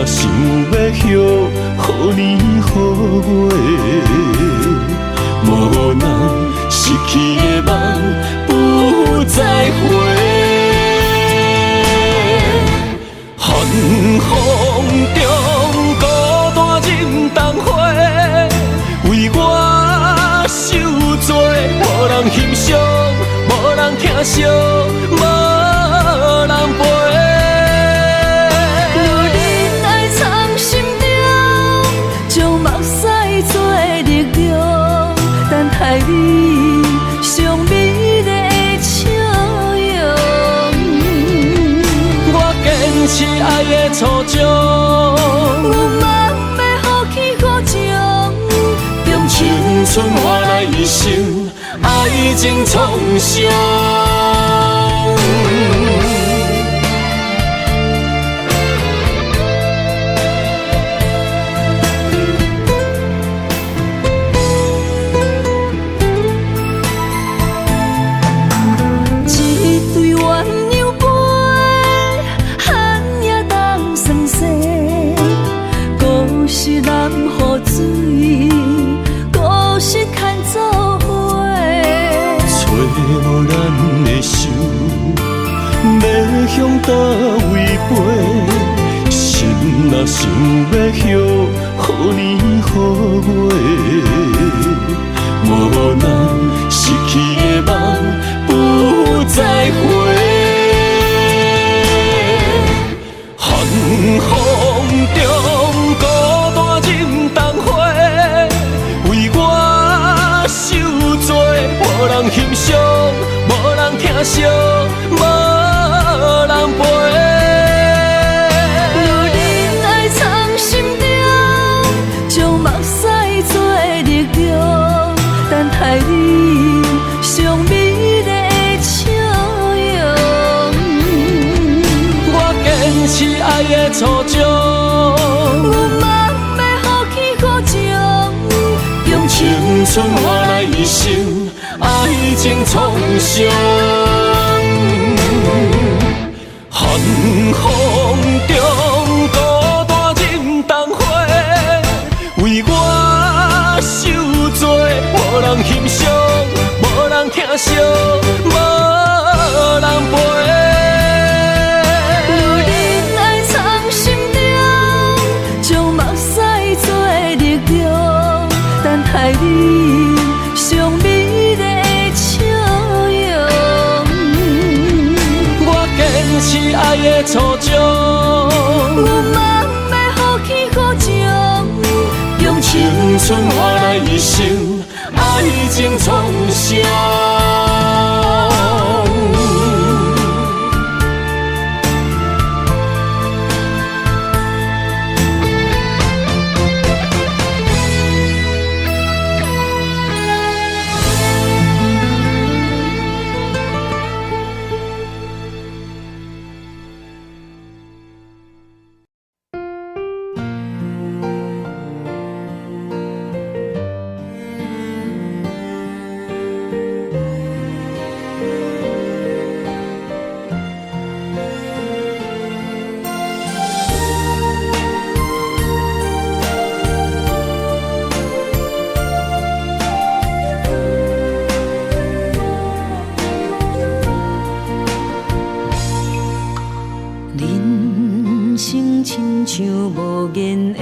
想要许好年好月，无人失去的梦不再回。寒风中孤单忍冬花，为我受罪，无人欣赏，无人疼惜，无人陪。爱你上美丽的笑容，我坚持爱的初衷，有梦要放弃好情，用青春换来一生爱情创伤。向倒位飞，心若想要许好年好月，无人失去的梦不再回。寒风中孤单忍冬花，为我受罪，无人欣赏，无人疼惜，无人陪，有忍爱藏心中，将目屎做力量，等待你上美丽的笑容。我坚持爱的初衷，有梦要放弃好情，用青春换来一生爱情创伤。寒风中孤单忍冬花，为我受罪，无人欣赏，无人疼惜，无人陪。有忍爱藏心中，将目屎做力量，等待你上美丽的笑容。我坚持爱的初衷，有梦要放弃好情，用青春换来一生爱情创伤。亲像无言的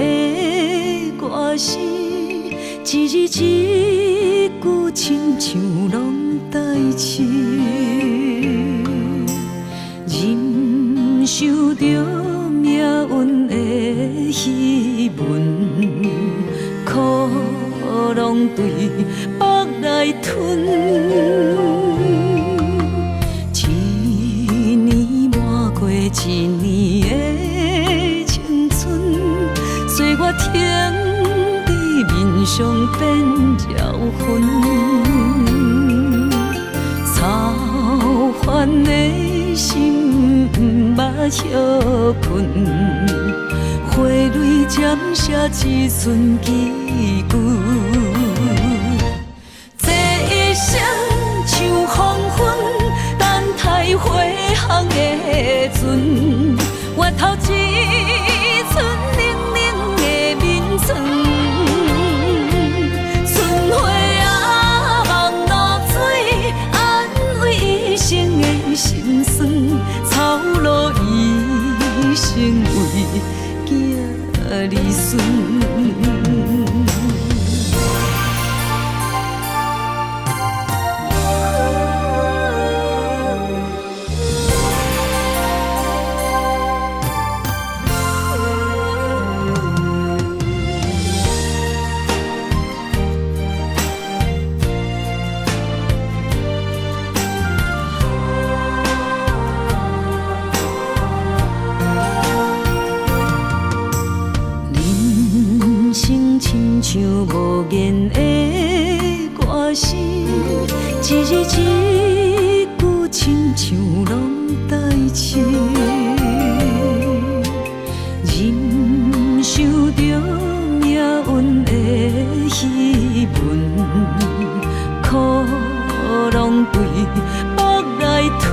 歌词，一字一句亲像拢代志，忍受着命运的戏文，苦拢对腹来吞。一年抹过一年的青春，岁月停伫面上变焦痕，操烦的心不捌歇困，花蕊渐写一寸记句。这一生像黄昏，等待花香的船，越头一寸。生为囝儿孙。像无言的歌词，一字一句亲像拢代志。忍受着命运的戏文，苦拢对腹来吞。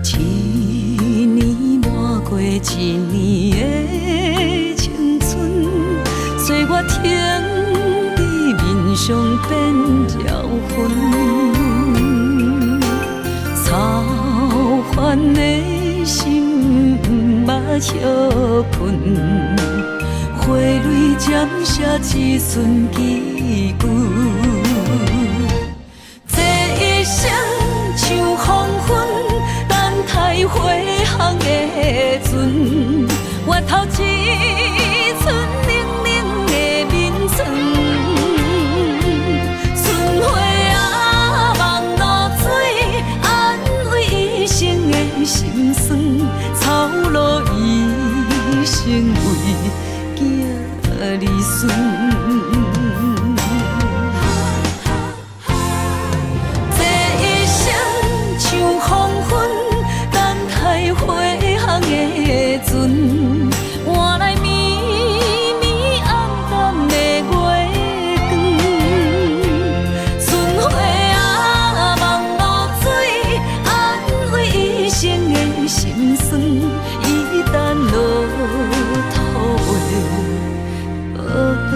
一年抹过一年的青春，岁月停伫面上变鸟魂，操烦的心毋捌歇困，花蕊渐写一寸几句，这一生像黄昏，等待回航的船，月头一寸冷冷的眠床，春花啊望露水，安慰一生的心酸，操劳一生为囝儿孙。船换来绵绵暗淡的月光，春花啊望露水，安慰一生的心酸。一旦落土的学堂。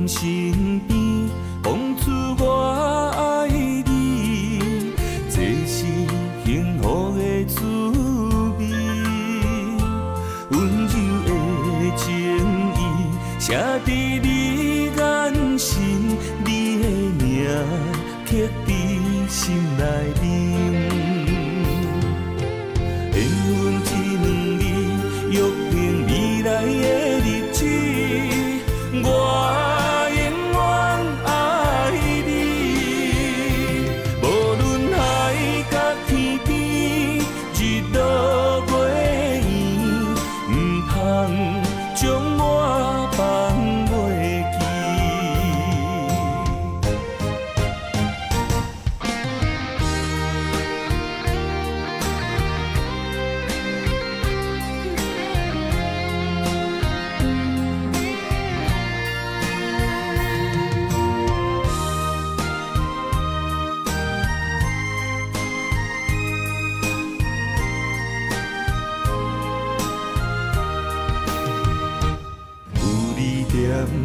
身边讲出我爱你，这是幸福的滋味。温柔的情意写在你眼神，你的名刻在心内面。缘分一两年，约定未来的日子。我永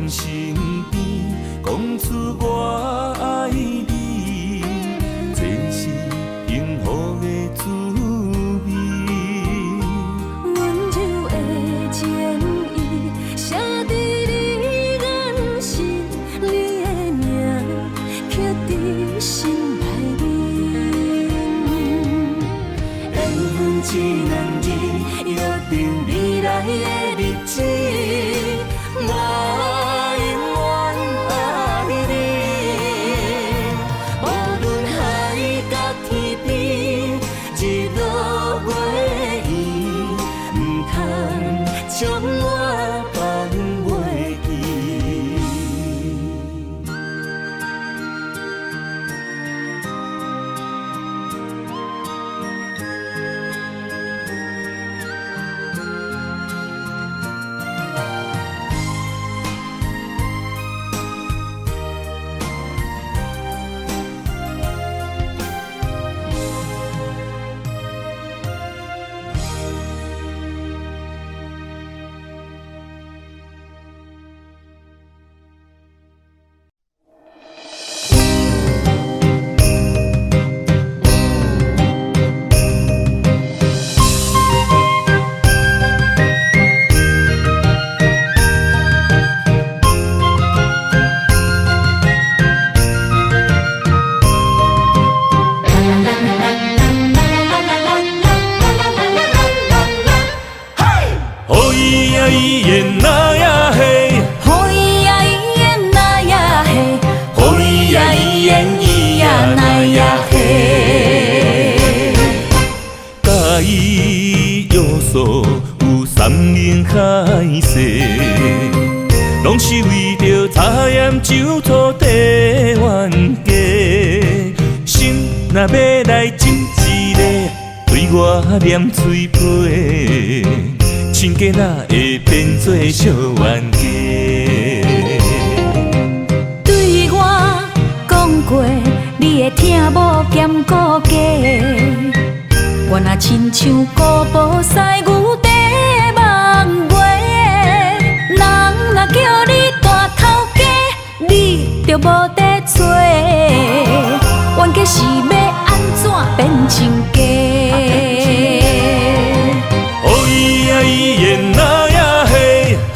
身边，讲出我爱你，这是幸福的滋味。温柔的情意写在你眼心，你的名刻在心内面。缘分只能日，约定未来的日子。我永远爱你，无论海角天边，日落月圆，唔通将我放袂记。拢是为着茶盐酒土地冤家，心若要来亲一个，对我念嘴皮，亲家哪会变做小冤家？对我讲过，你会听无兼顾家，我若亲像古堡西牛地梦月，人若叫你大头家，你就无得做。冤家是要安怎变亲家？予伊啊伊言那呀嘿，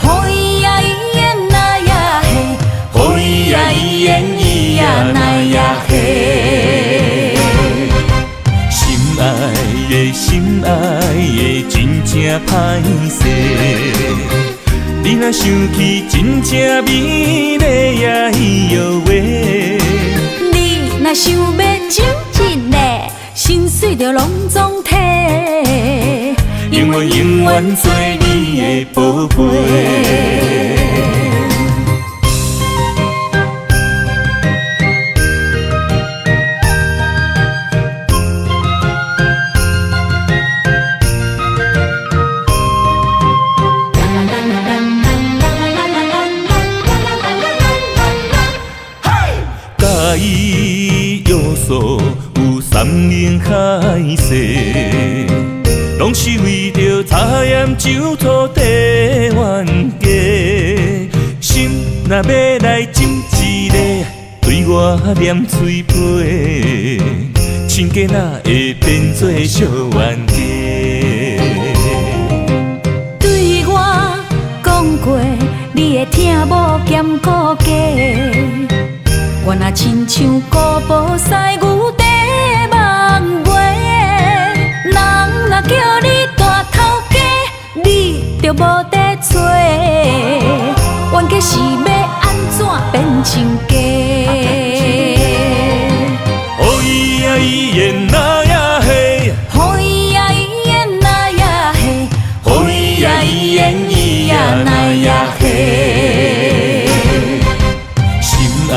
予伊啊伊言那呀嘿，予伊啊伊言伊呀那呀嘿。心爱的心爱的真正歹势，你若想起真正美丽呀伊哟喂。你若想要亲一个，心碎就拢总体，永远永远做你的宝贝。甲伊约束有山盟海誓，拢是为着茶盐酒土地冤家。心若要来亲一个，对我念嘴皮，亲家哪会变做小冤家？对我讲过，你会听无兼顾家。我若亲像古堡西牛地梦月，人若叫你大头家，你就无得做。冤家是要安怎变亲家？予伊啊伊言那呀嘿，予伊啊伊言那呀嘿，予伊啊伊言伊呀那呀嘿。心爱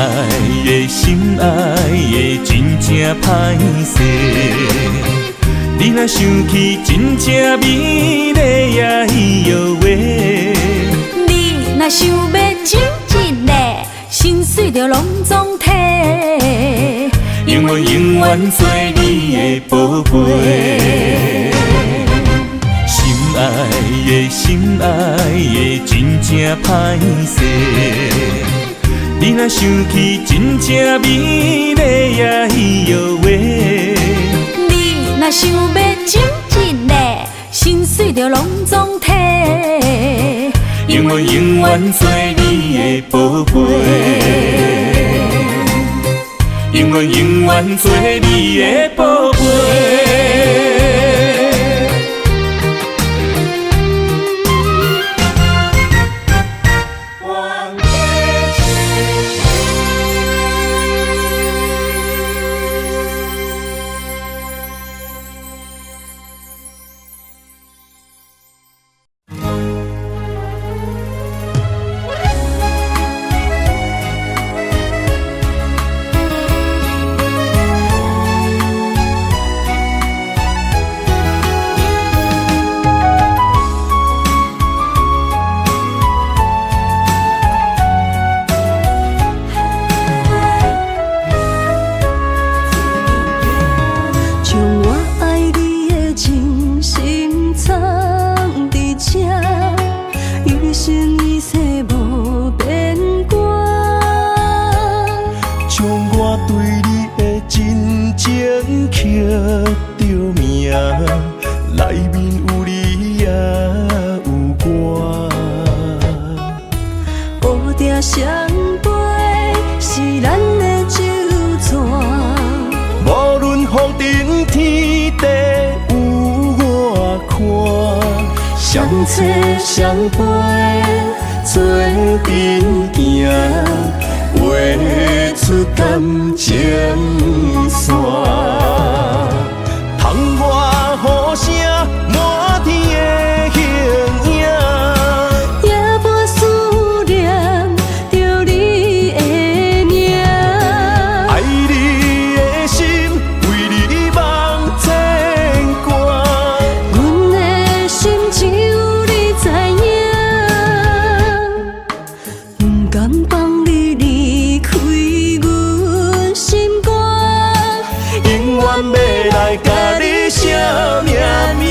的心爱的真正歹势，你若想起真正美丽呀伊哟喂。你若想要亲一个，心碎就拢总体，永远永远做你的宝贝。心爱的心爱的真正歹势。你若想起真正美丽也稀有话，你若想要真真的，心碎就拢总体。永远永远做你的宝贝，永远永远做你的宝贝。相册相陪，做阵行，画出感情线。窗外雨声，满天的形影，夜半思念着你的名。爱你的心，为你梦牵挂。阮的心只有你知影，不甘放你离开阮心肝，永远要来甲你写命名。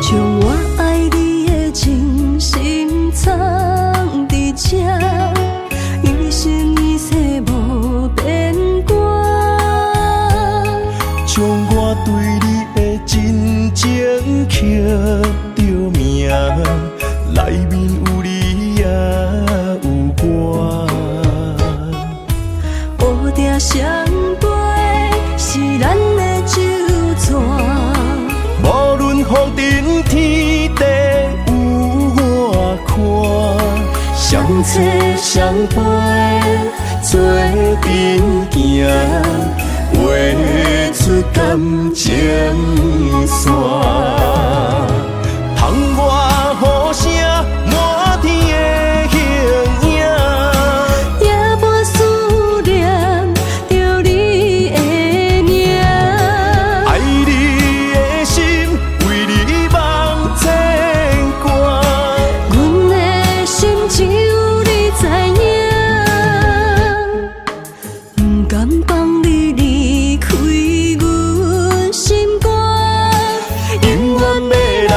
将我爱你的真心藏伫这，一生一世无变卦。将我对你的真情刻着名，内面有你也有我。乌蝶相陪是咱的酒泉，无论风尘天地有我看，相册相陪做阵行，画出感情线。窗外雨声，满天的形影。夜半思念着你的名。爱你的心，为你梦牵挂。阮的心只有你知影，不甘放你离开阮心肝，永远要来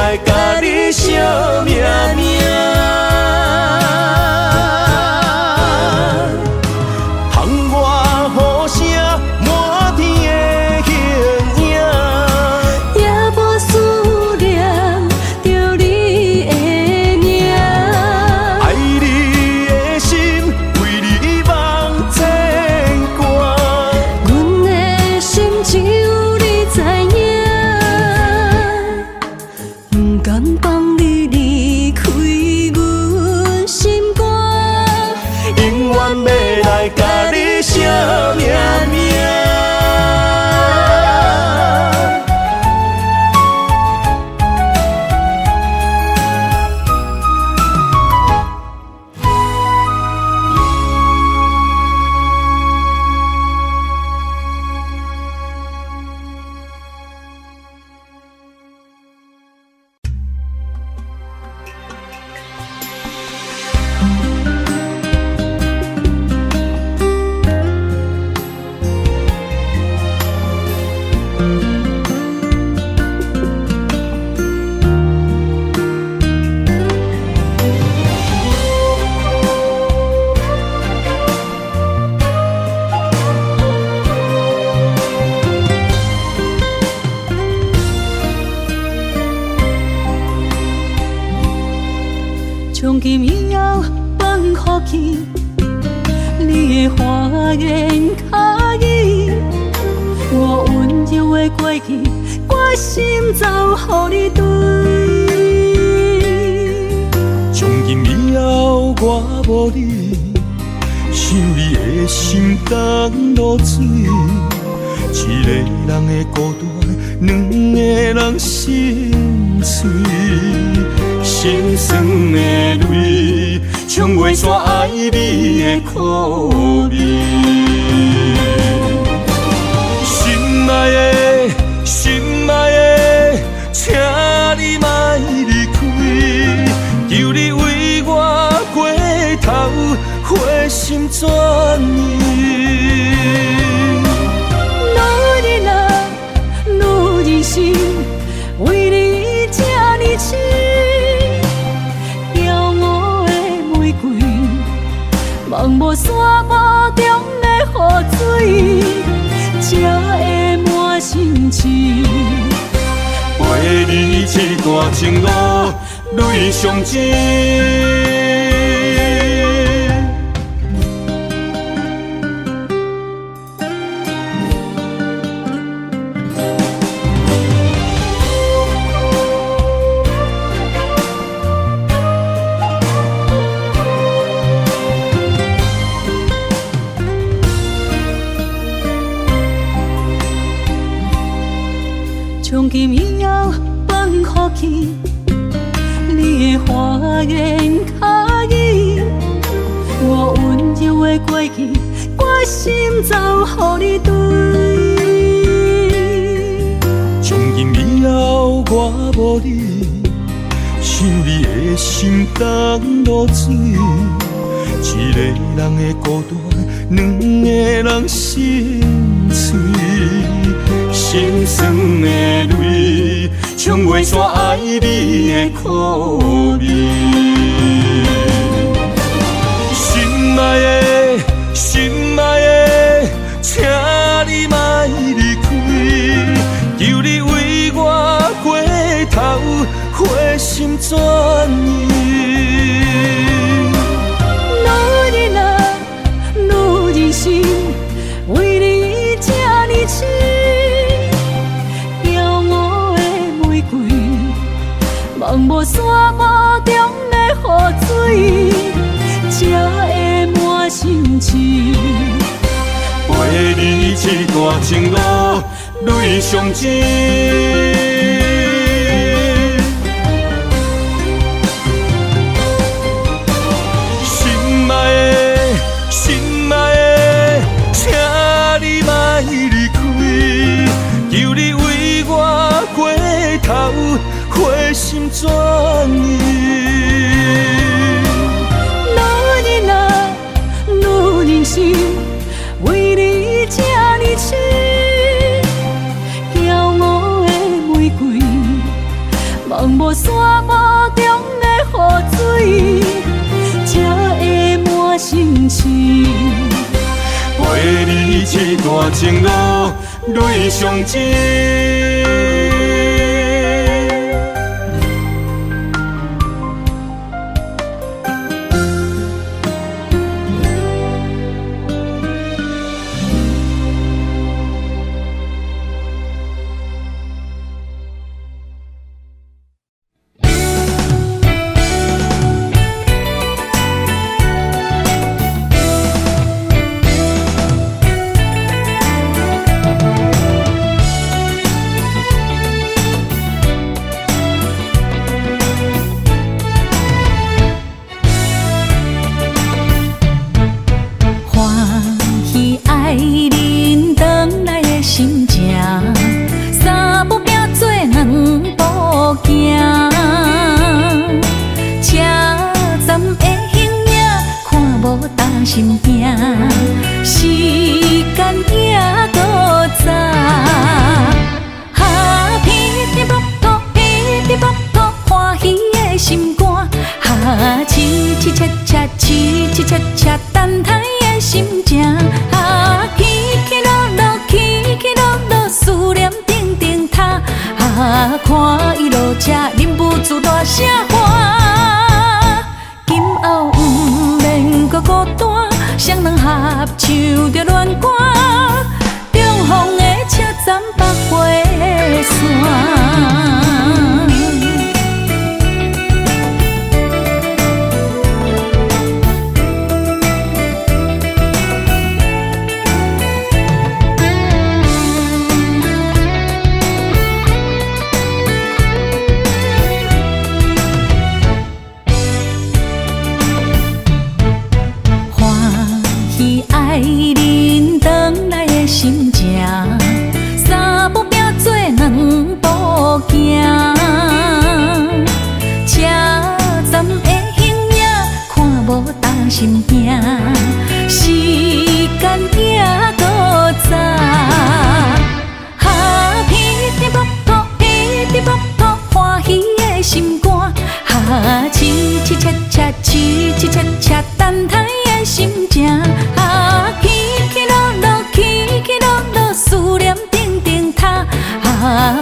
放哭去，你的花言巧语，我温柔的过去，我心早予你对。从今以后我无你，想你的心当落水。一个人的孤单，两个人心碎。心酸的泪，冲袂煞爱你的苦味。心爱的，心爱的，请你莫离开，求你为我过头，花心全意。女人啊，女人心，为你这呢痴。望无山坡中的雨水，才会满心痴。陪你这段情路，泪上甜。从今以后放哭去，你的花言巧语，我温柔的过去，我心早予你对。从今以后我无你，想你的心当落水。一个人的孤单，两个人心碎。心酸的泪，冲袂煞爱你的苦味。心爱的，心爱的，请你莫离开，求你为我过头，花心全意。女人啊，女人心，为你这呢痴。望无山坡中的雨水，才会满心痴。陪你这段情路，泪上甜。心爱的，心爱的，请你莫离开，求你为我过头。花心全意。女人啊，女人心，为你这呢痴。骄傲的玫瑰，望无山坡中的雨水，才会满心痴。陪你这段情路，泪上甜。心惊，时间也搁早。噼噼啪啪，噼噼啪啪，欢喜的心肝。凄凄切切，凄凄切切，等待的心情。起起落落，起起落落，思念定定塔。看伊落车，忍不住大声喊，今后不搁孤单，双人合唱着恋歌，重逢的车站北回线。爱人返来的心情，三步并做两步行。车站的形影看无重心惊，时间也搁早。噼里啪啪，噼里啪啪，欢喜的心肝，凄凄切切，凄凄切切，等待的心情。思念定定塔，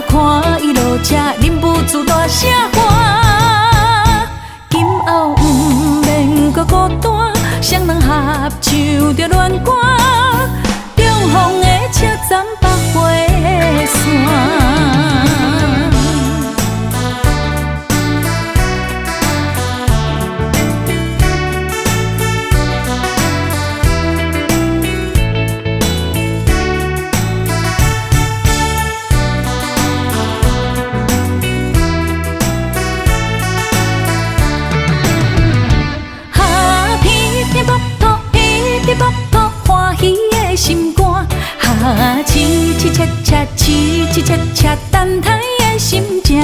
看伊落车，忍不住大声喊。今后不免搁孤单，双人合唱着恋歌，重逢的车站北回线。欢喜的心肝，凄凄切切，凄凄切切，等待的心情。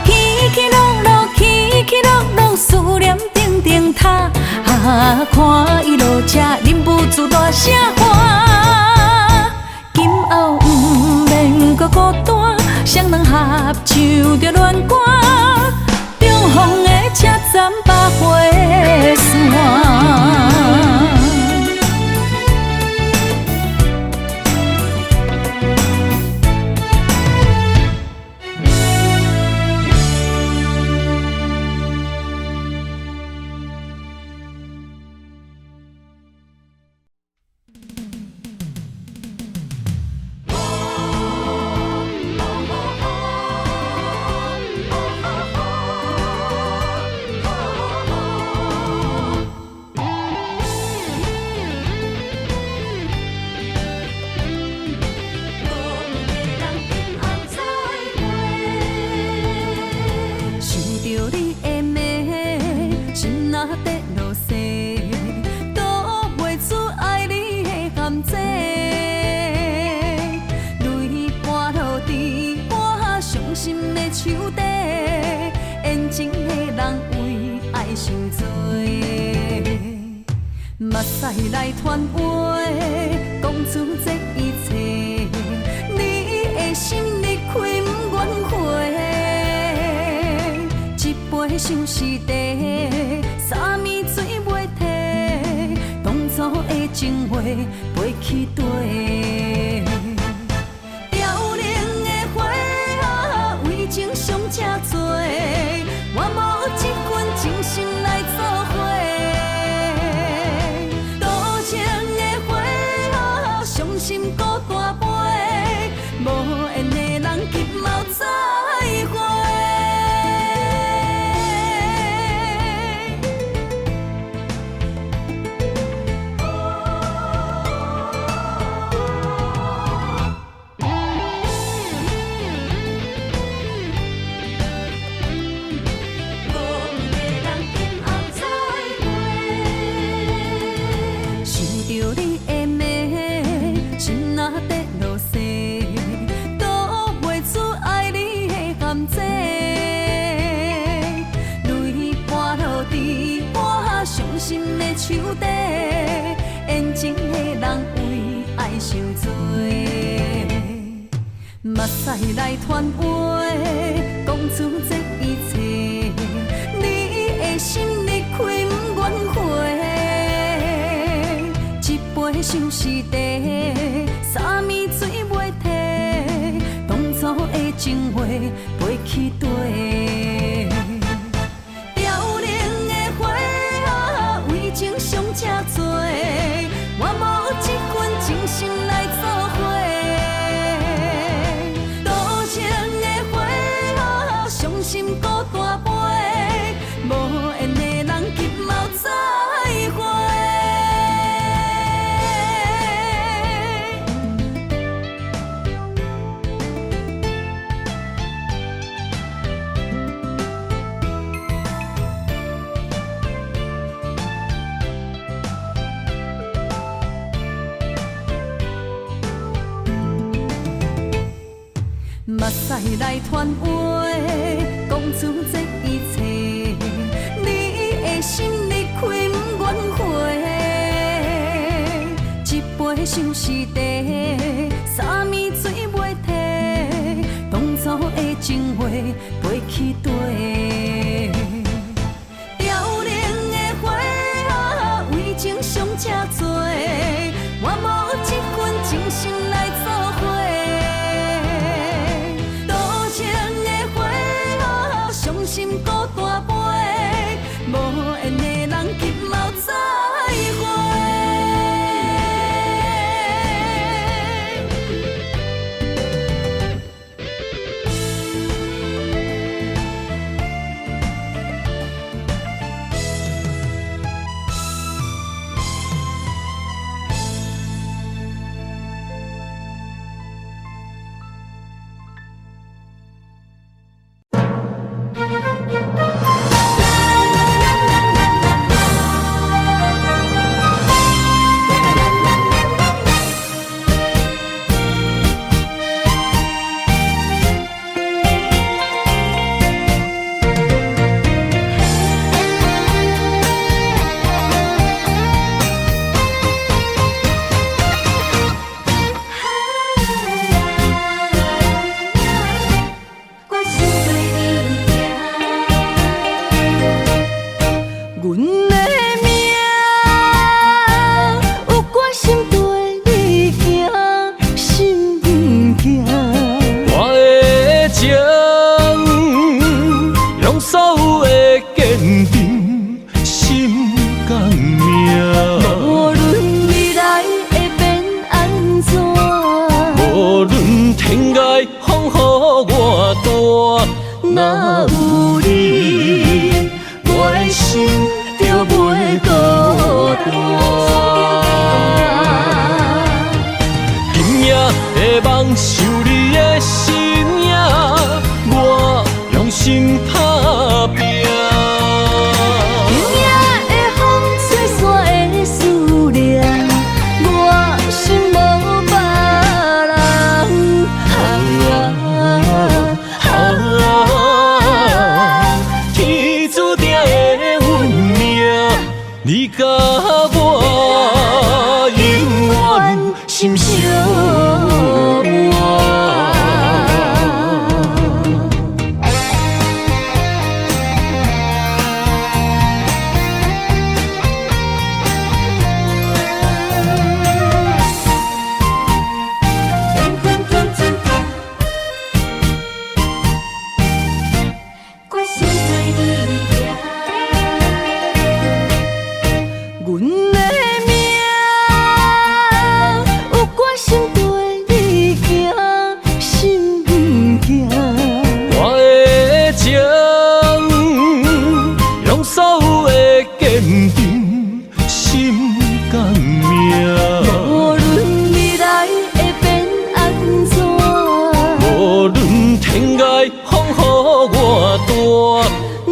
起起落落，起起落落，思念定定塔，看伊落车，忍不住大声喊。今后不免搁孤单，双人合唱着恋歌，重逢的车站北回线。目屎来传话，讲出这一切。你的心你开不愿回，一杯相思茶，三暝水袂退，当初的情话飞去地。凋零的花，为情伤这多，我无一份真心来做伙。心孤单杯，无缘的人急mau再会。心的手底，缘情的人为爱受罪，目屎来传话，讲出这一切。你的心你开不愿回，一杯相思茶，三暝水袂退，当初的情话飞去地。情伤使来传话，讲出这一切。你的心你开不愿回，一杯相思茶，三暝水袂退，当初的情话飞去地。凋零的花啊，为情伤这多，我无一份真心来做伙。多情的花啊，伤心孤单飞，无缘的人急mau再会。若有你，我的心就袂孤单。今夜的梦想你的身影，我用心打拼。今夜的风吹散的思念，我心无别人。你甲我永远心相偎。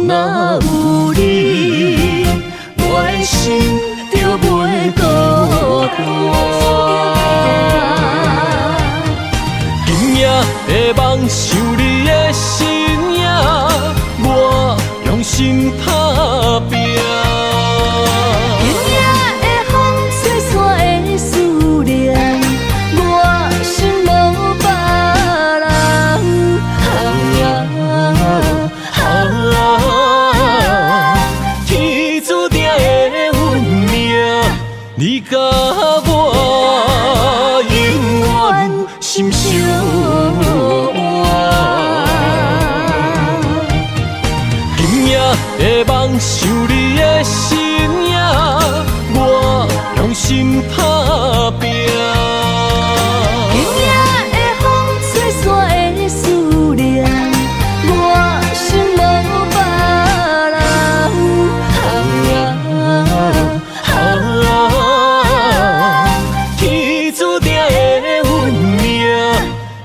若有你，我的心就袂孤单。今夜的梦想你的身影，我用心打拼。今夜的风吹散的思念，我心无别人。你甲我永远心相偎。今夜的梦想你的身影，我用心打拼。今夜的风吹散的思念，我心无别人。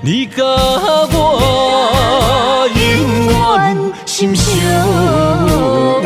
你甲我永远心相偎。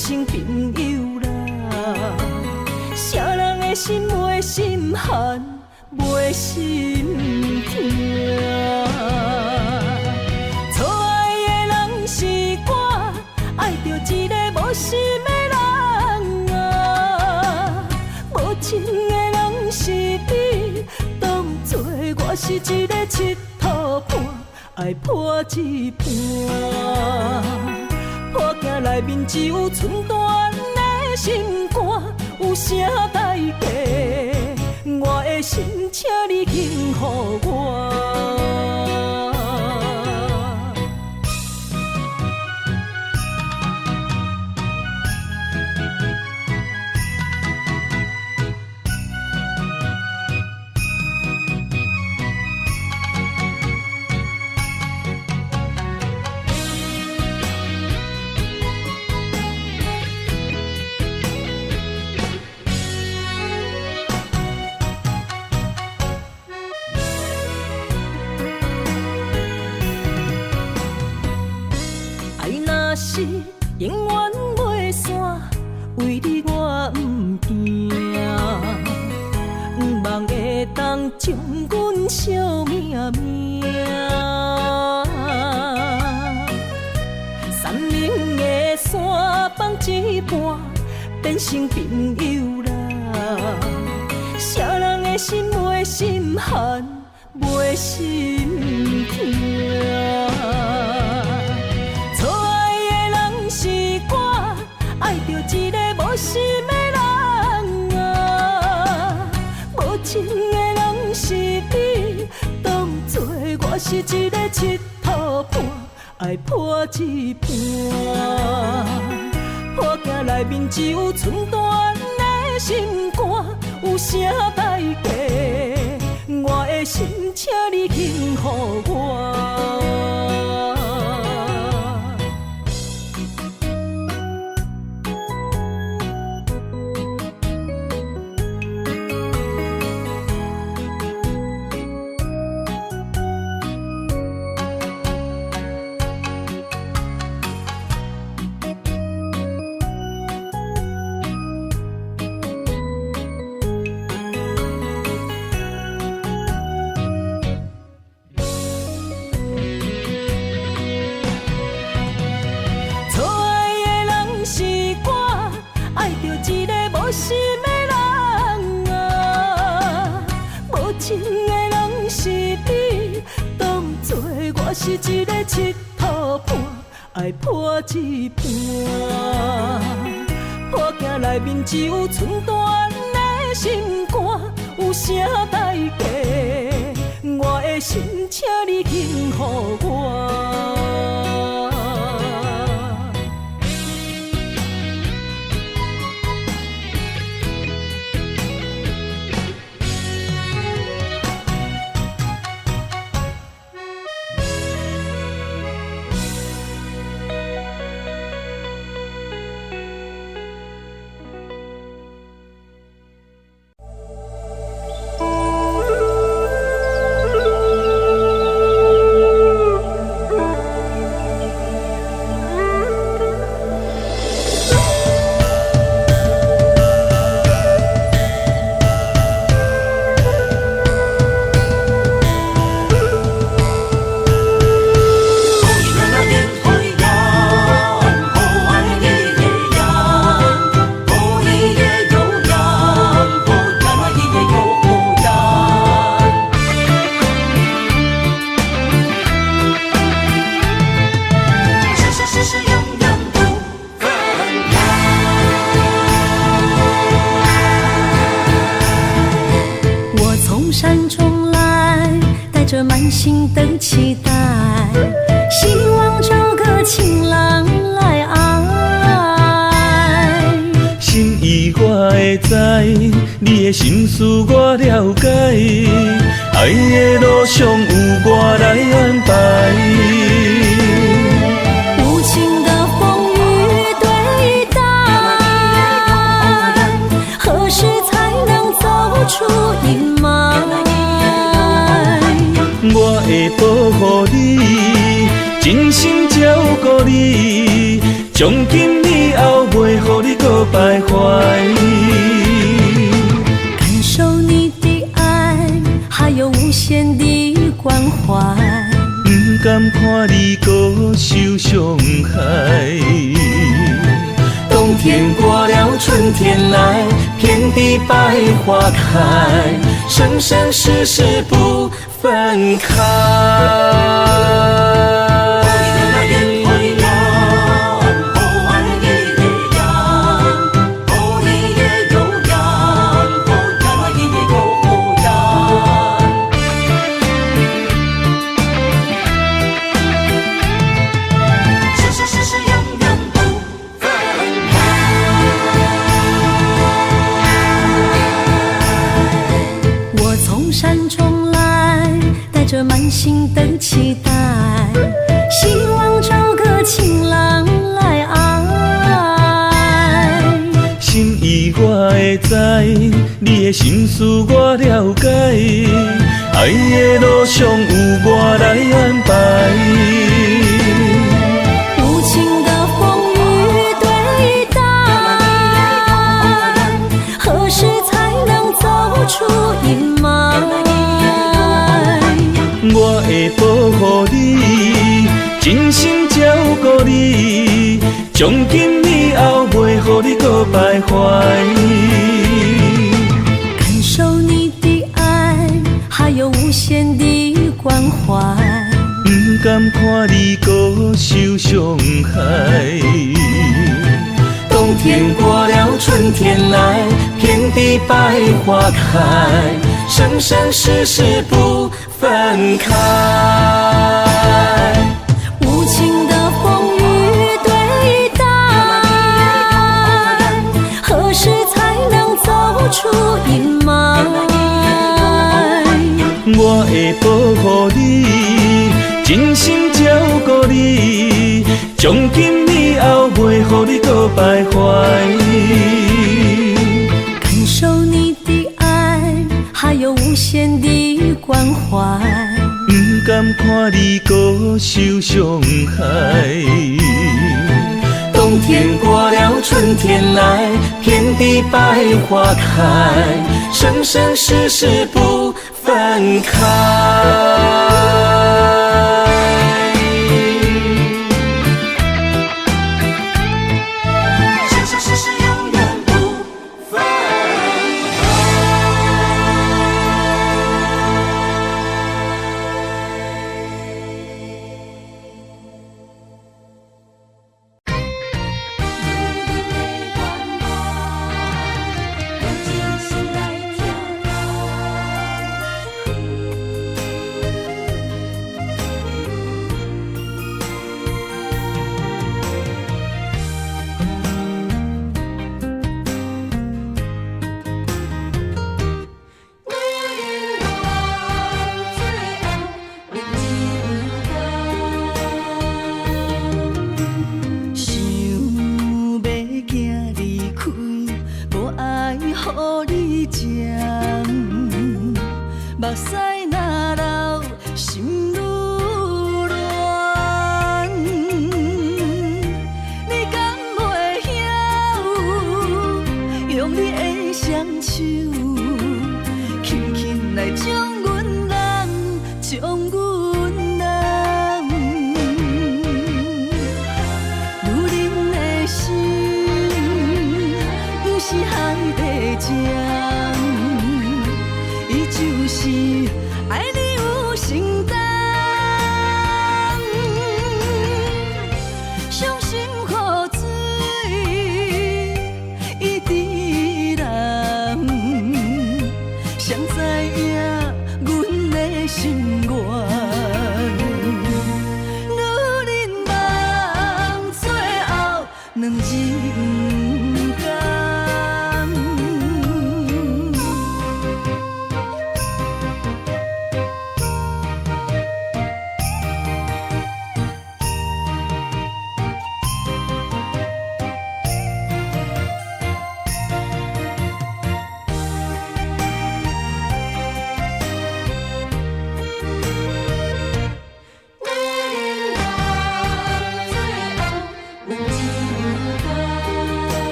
成朋友啦。啥人的心袂心寒，袂心痛。错爱的人是我，爱着一个无心的人啊。无情的人是你，当作我是一个佚佗伴，爱破一半。破镜内面只有寸断的心肝，有啥代价？我的心，请你轻予我。是永远袂散，为你我不惊，不望会当将阮惜命命。山明的山放一半，变成朋友啦。啥人的心袂心寒，袂心痛。爱着一个无心的人啊，无情的人是你，当作我是一个佚佗伴，爱破一半。破镜内面只有寸断的心肝，有啥代价？我的心，请你轻予我。无心的人啊，无情的人是你，当作我是一个佚佗伴，爱破一半。破镜内面只有寸断的心肝，有啥代价？我的心，请你轻予我。满心的期待，希望找个情郎来爱。心意我会知，你的心思我了解，爱的路上有我来安排。无情的风雨对待，何时才能走出阴霾？我会保护你，真心照顾你，一从今以后袂予你搁徘徊。感受你的爱，还有无限的关怀。不甘看你搁受伤害。冬天过了，春天来，遍地百花开，生生世世不分开。着满心的期待，希望找个情郎来爱。心意我会知，你的心思我了解，爱的路上有我来安排。无情的风雨对待，何时才能走出阴霾？我会保护你，真心照顾你，从今以后袂予你搁徘徊。感受你的爱，还有无限的关怀。不甘看你搁受伤害。冬天过了，春天来，遍地百花开，生生世世不分开。无情的风雨对待，何时才能走出阴霾？我会保护你，真心照顾你，从今以后袂予你搁徘徊。感受你的爱，还有无限的关怀。不甘看你搁受伤害。冬天过了，春天来，遍地百花开，生生世世不分开。目屎若流，心愈乱。你敢袂晓用你的双手，轻轻来将阮人，将阮人，女人的心，不是海底针。就是爱你有承担，伤心雨水一滴人，谁知影阮的心愿？女人梦最后两人甘。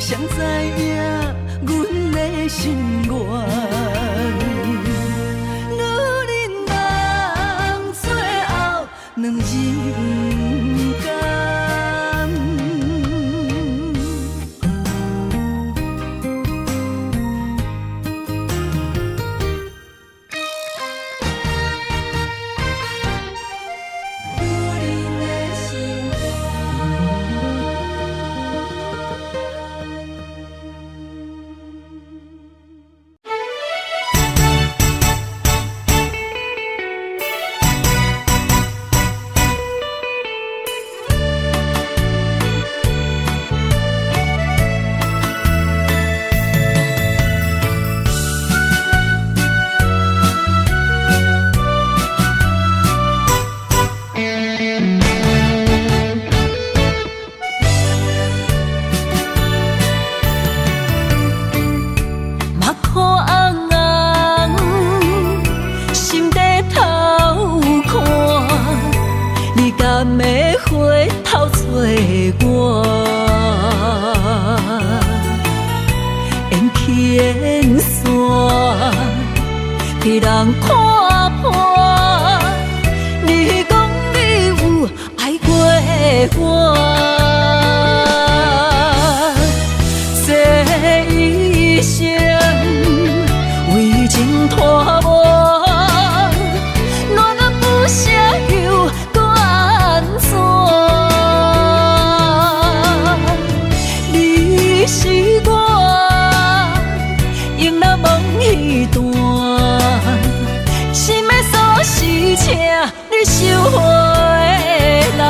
谁知影阮的心愿？女人人最后两人间。被人看破，你讲你有爱过我，这一生为情拖磨，暖了不舍又搁安怎？你是我用了梦彼段。心的锁是请你收回来。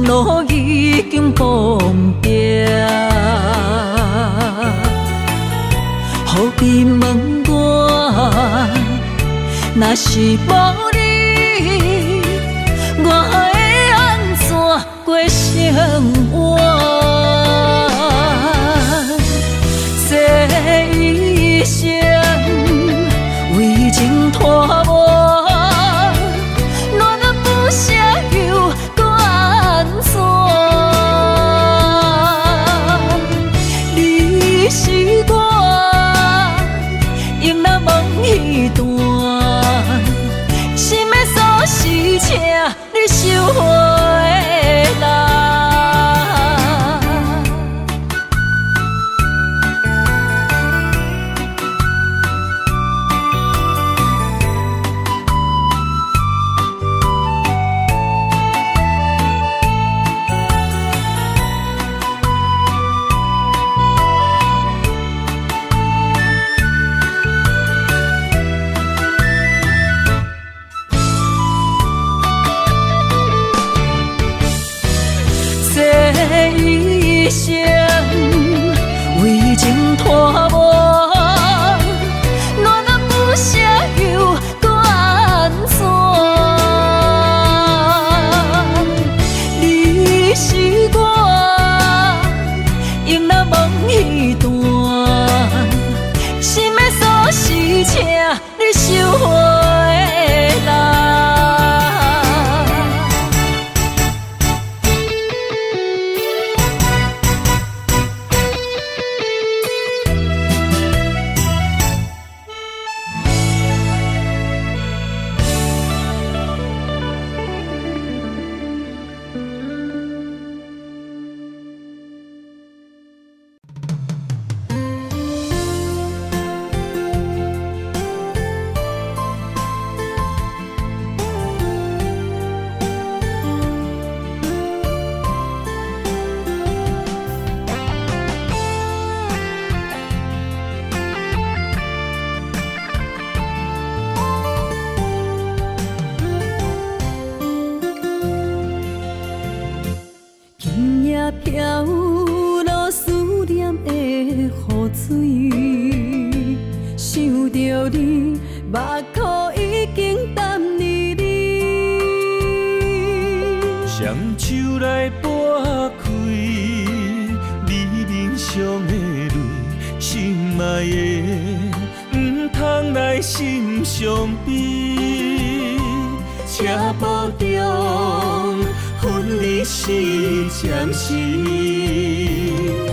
路已经崩平，何必问我？若是无你，我会安怎过生活？这一生为情拖磨。彼段心的锁是请你收回来。手来拨开，你面上的泪，心爱的，唔通来心伤悲。车步中，分离是暂时，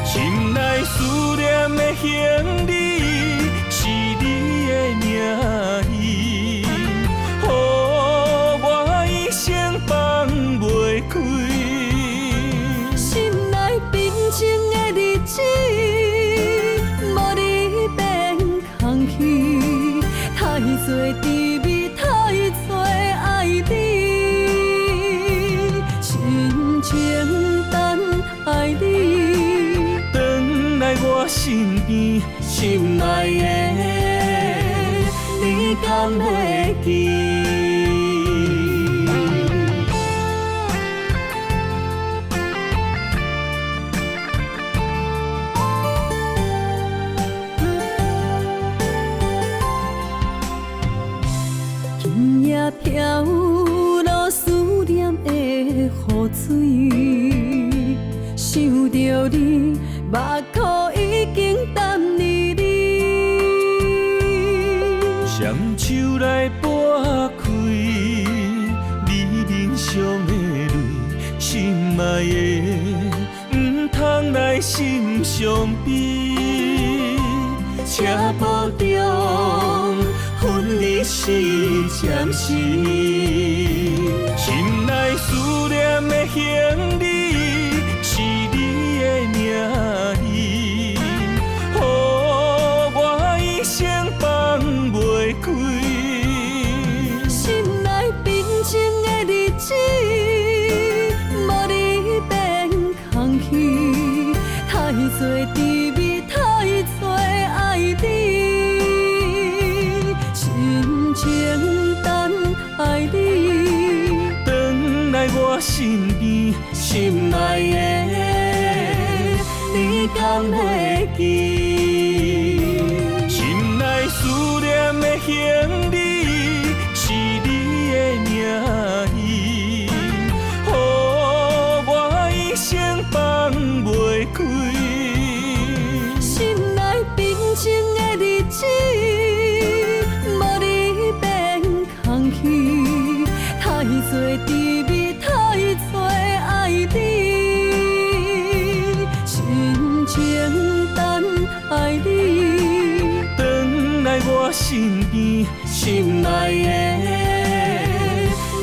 心内思念的行李，是你的名字，予我一生放袂开。心内平静的日子，无你变空虚，太多滋味，太多爱你，深情等爱你，回来我身边，心爱的，你敢会记？今夜飘落思念的雨水，想着你，目眶已经淡离你。双手来拨开，你面上的泪，心爱的，唔通来心伤悲。车步中，分离是暂时，心内思念的行李，是你的名字，予我一生放袂开。心内平静的日子，无你变空虚，太多滋味，太多爱你，深情等爱你，回来我身边，心爱的，你敢会记？心内思念的行李，是你的名字，予我一生放袂开。心内平静的日子，无你变空虚，太多滋味，太多爱你，深情等爱你，回来我身边，心爱的，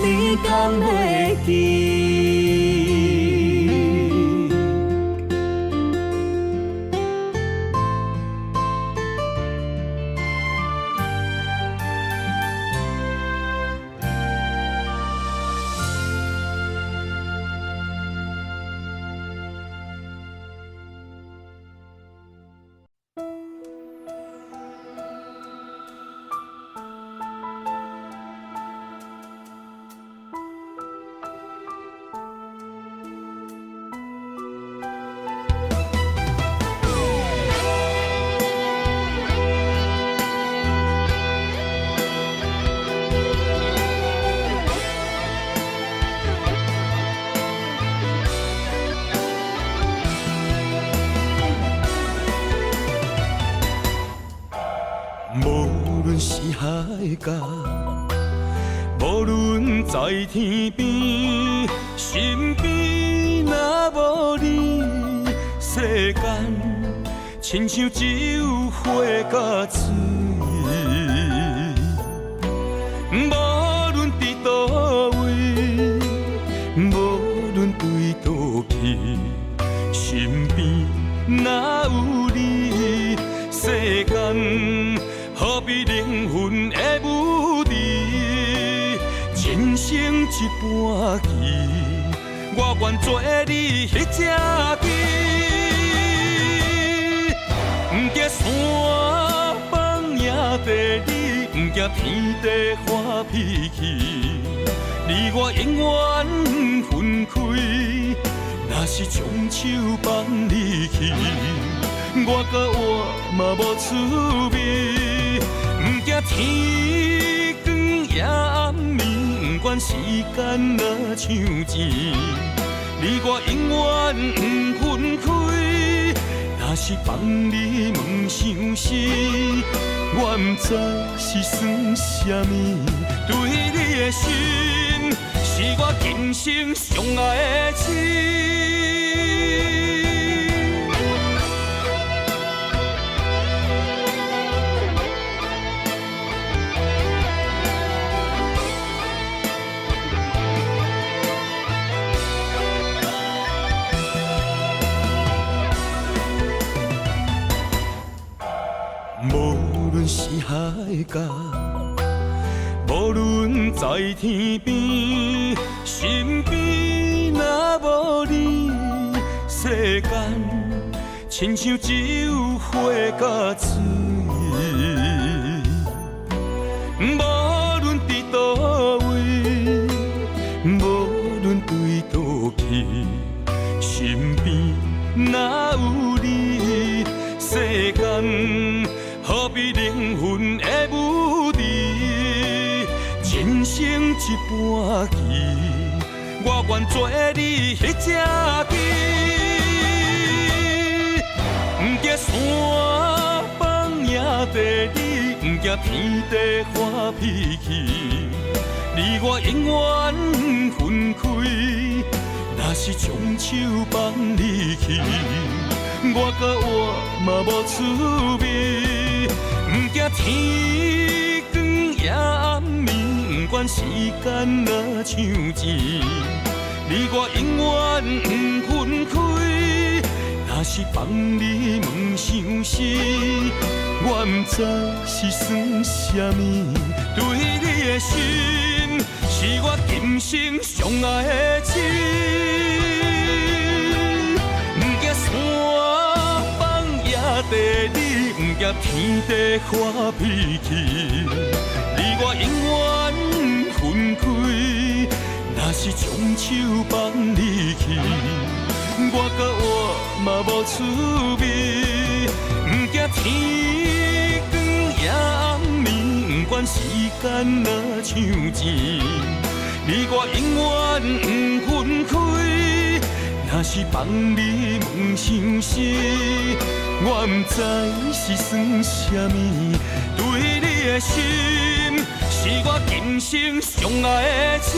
你敢会记？无论是海角，无论在天边，身边若无你，世间亲像只有火甲水。无论伫倒位，无论对倒去，身边若有你，世间何必灵魂的舞池？人生一半棋，我愿做你迄只棋。不惊山崩也地理，不惊天地发脾气。你我永远分开，若是将手放你去，我甲我嘛无趣味。不惊天光也暗暝，不管时间若像钱，你我永远不分开。若是放你问伤时，我不知是算什么。对你的心，是我今生上爱的情。无论是海角，无论在天边，身边若无你，世间亲像只有火甲水。无论伫倒位，无论对倒去，身边若有你，世间好比灵魂的舞池，人生一半棋，我愿做你迄只棋。不惊山崩也地理，不惊天地发脾气，你我永远不分开。若是将手放你去，我甲我嘛无趣味，不惊天光也暗暝，不管时间若像钱，你我永远不分开。若是放你问伤时，我不知是算什么。对你的心，是我今生上爱的情。不惊山崩也地理，不惊天地发脾气，你我永远分开。若是将手放你去，我甲我嘛无趣味，不惊天光也暗暝，不管时间若像钱，你我永远不分开。若是放你问伤时，我不知是算什么。对你的心，是我今生上爱的情。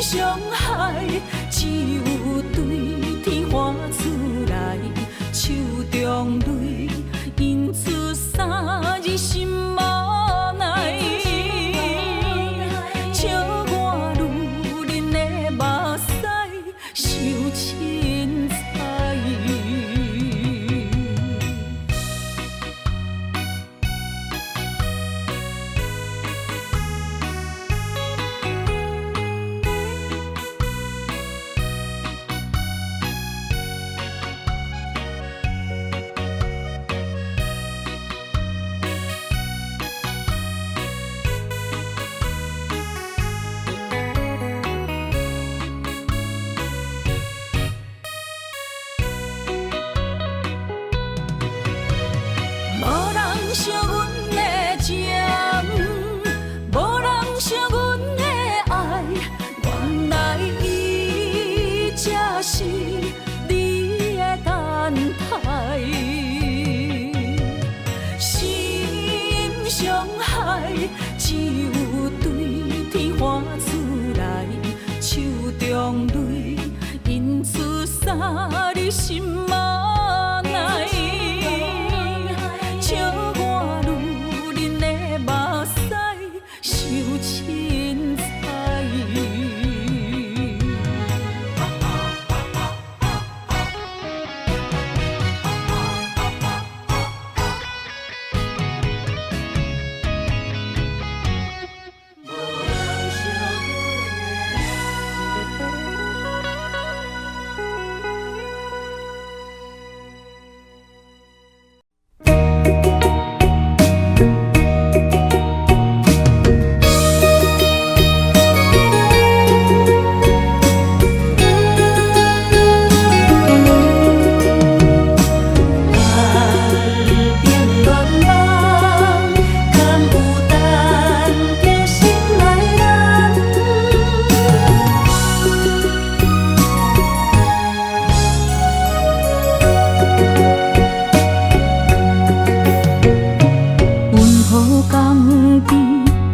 伤害，只有对天花出来，手中泪印出三字心无奈。笑我女人的目屎受凊彩。无人惜阮的情，无人惜阮的爱，原来伊才是你的等待。心伤害，只有对天花出来，手中泪印出三字心无奈。笑我女人的目屎受凊彩。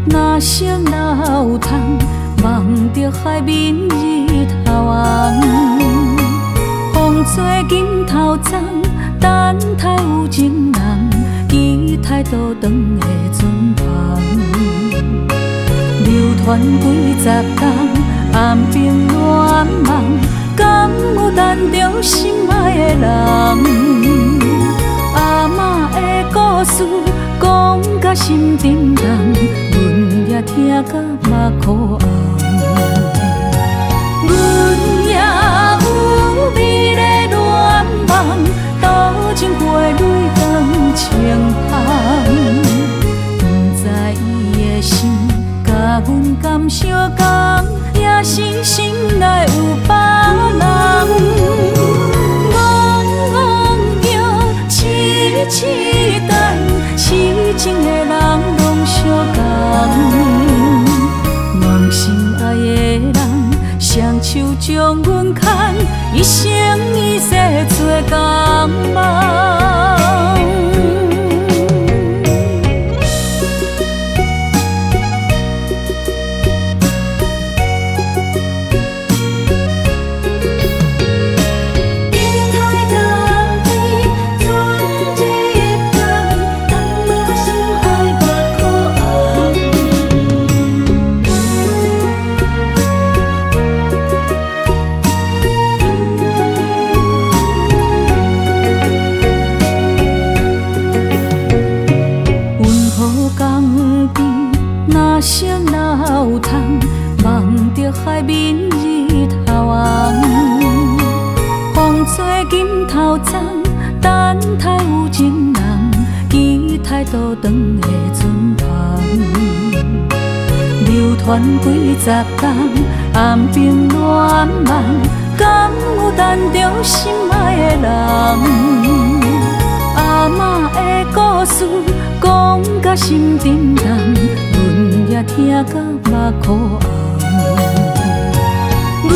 若色哪有通望着海面日头红，风吹金头鬃，等待有情人，期待倒转的船旁。流传几十冬，暗兵乱梦，敢有等着心爱的人？阿嬷的故事讲甲心沉重，阮也听甲目眶红。阮也有美丽恋梦，多情花蕊当清香。不知伊的心甲阮敢相共，也是心内有别人。痴等，痴情的人拢相共，梦心爱的人，双手将阮牵，一生一世做共梦。色哪有通望着海面日头红，风吹金头鬃，等待有情人，期待倒转的船旁。流传几十冬，暗兵乱梦，敢有等着心爱的人？阿嬷的故事讲甲心沉重，阮也听甲目眶红。阮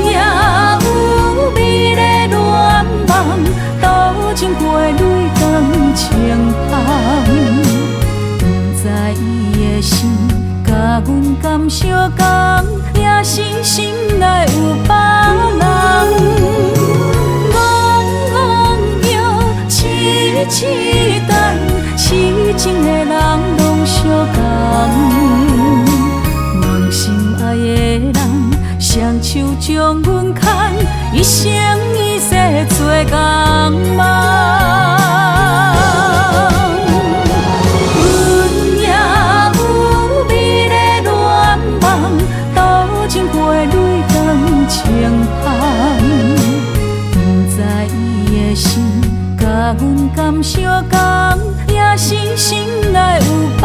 也有美丽恋梦，多情花蕊当清香。不知伊的心甲阮敢相共，也是心手将阮牵，一生一世做共梦。阮也有美丽愿望，渡尽过泪光情盼。不知伊的心甲阮敢相共，也是心内有别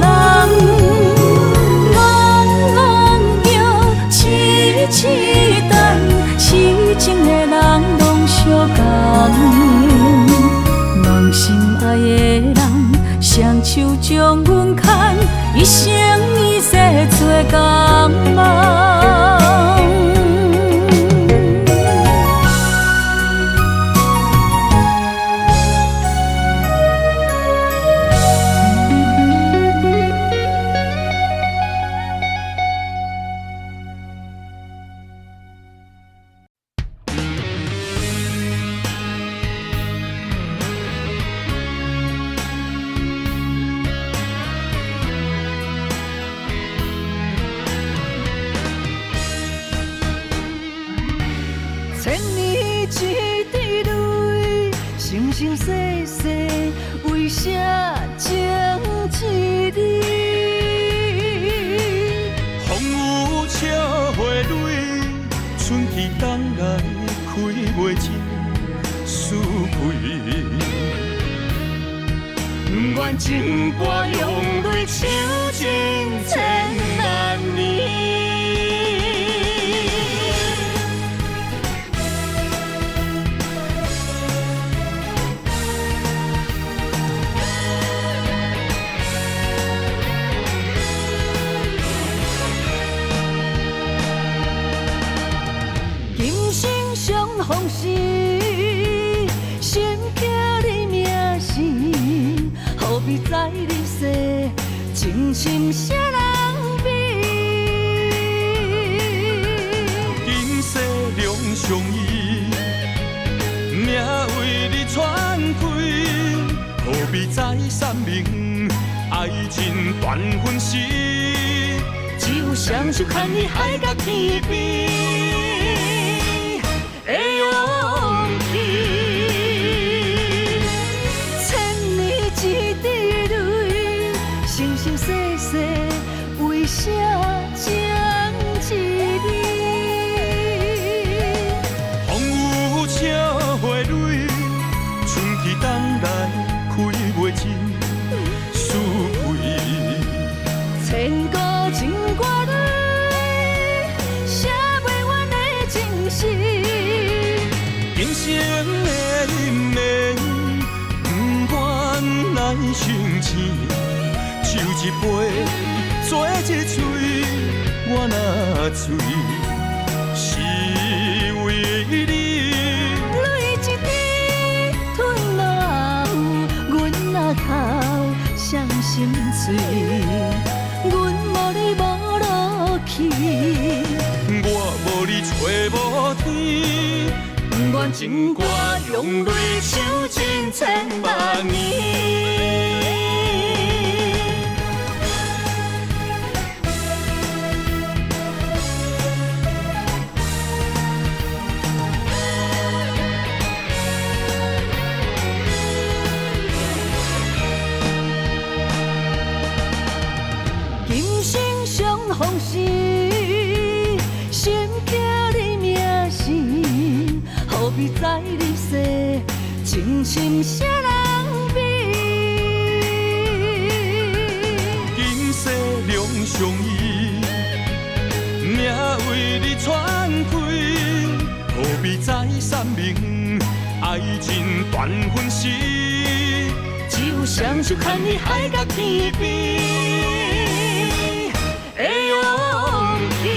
人。痴等，痴情的人拢相共，梦心爱的人，双手将阮牵，一生一世做共梦。千年一滴泪，生生世世为啥情一字？风雨车花蕊，春去冬来开袂尽思开。不愿情歌用泪唱尽千万年。往事，心刻你名字，何必在你世，情深谁人比？今世两相依，命为你传开，何必再三明？爱情断分时，只有双手牵你海角天边。的勇气，千年一滴泪，生生世世为啥情一字？风雨车花蕊，春去冬来开袂尽思开。千古情歌里，写袂完的情诗。今生的忍耐，不愿来生气，酒一杯，做一嘴，我若醉，是为你。泪一滴吞落喉，阮若哭伤心碎，阮无你无落去，我无你找无天。不愿情歌用泪唱尽千万年。今生相逢时，心刻你名字。何必在你世，情深谁人比？今世两相依，命为你传开，何必再三明？爱情断分时，只有双手牵你海角天边的勇气。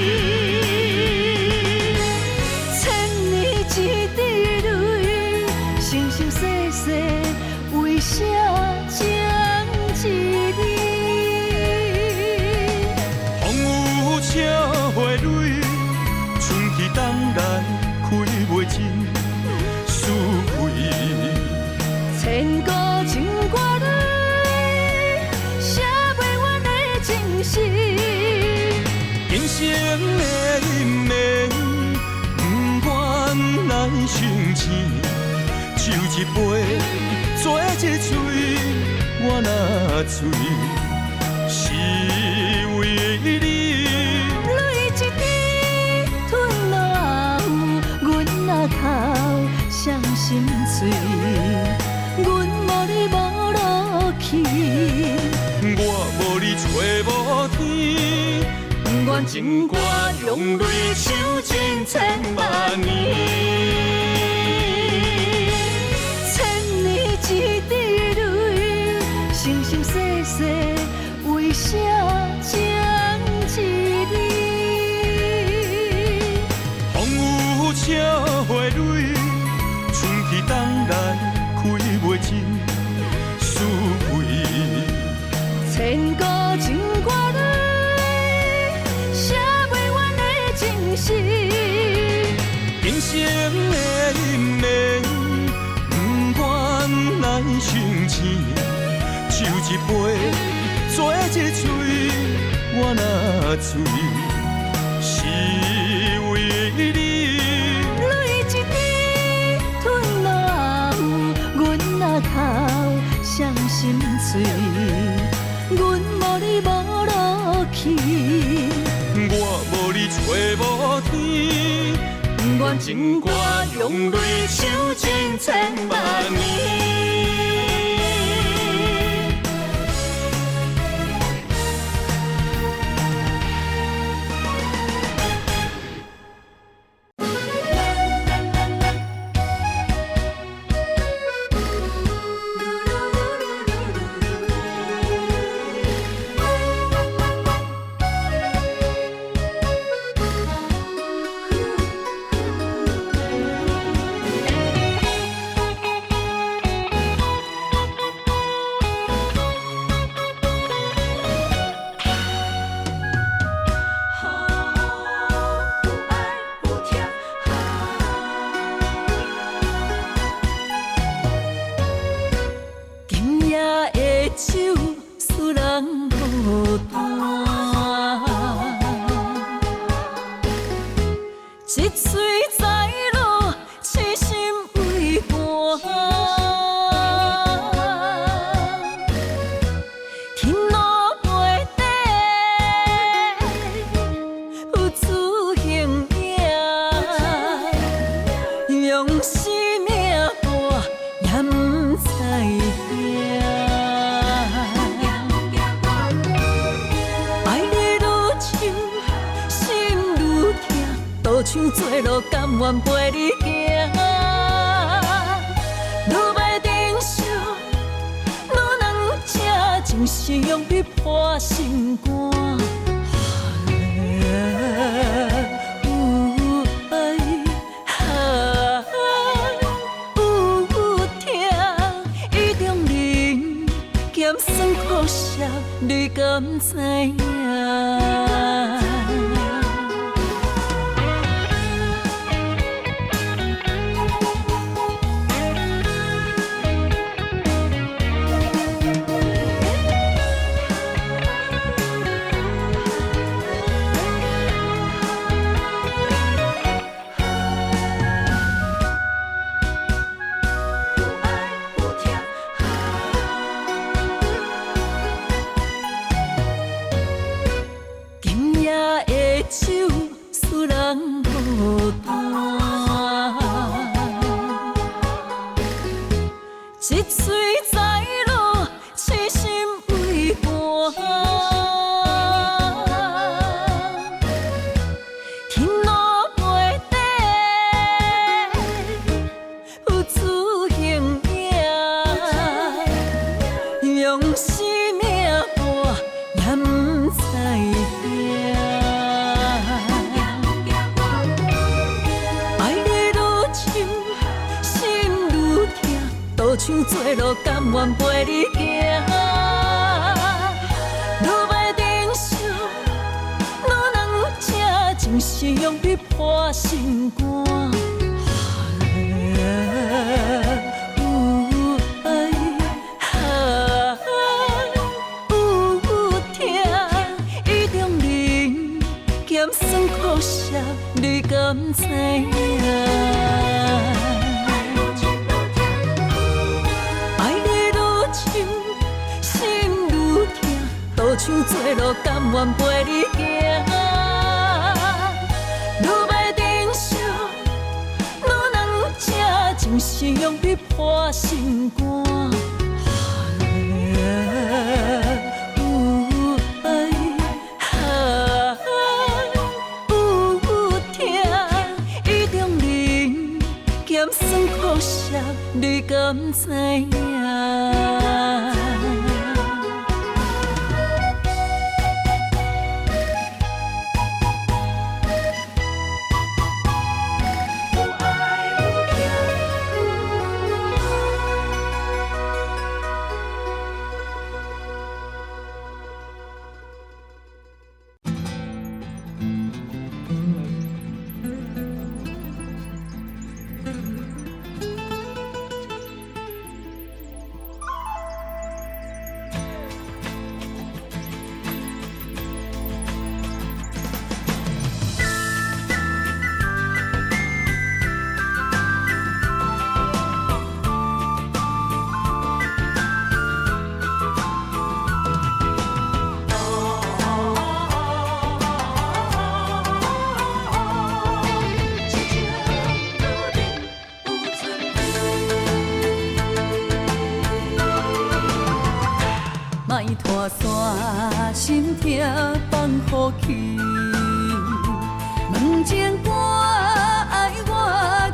一滴泪，生生世世为啥情一字？风雨车花蕊，春去冬来开袂尽思开。千古情歌里，写袂完的情诗。今生的忍耐。生钱，酒一杯，做一嘴，我若醉，是为你。泪一滴吞落喉，阮若哭伤心碎，阮无你无路去，我无你找无天。愿情歌用泪唱尽千万年，千年一滴泪，生生世世为啥情一你？风雨车花蕊，春去冬来开袂尽思维。千古情歌里，写袂完的情诗。人生的因缘，不愿来生钱，酒一杯，做一嘴，我若醉，是为你。泪一滴吞落喉，阮若哭伤心碎，阮无你无路去，我无你找无天。愿情歌用泪唱尽千万年。酒使人孤单，一嘴在落，痴心为伴。天路袂底，有此形影，用生命搏，也不知影。像做路，甘愿陪你行。路袂珍惜，路人这情是用你破心肝。有爱，有疼，伊中人咸酸苦涩，你敢知影？酒使人孤单，一嘴在落，痴心为伴。天路袂底，有此形影，用生命搏，也不知影。像做路，甘愿陪你行。路袂珍惜，路人这情是用你破心肝。有爱，有疼，伊中人咸酸苦涩，你敢知影？像做路，甘愿陪你行。愈要忍受，愈能这情是用你破心肝。咸酸苦涩，你敢知影？莫拖山，心痛放乎去。问情歌爱我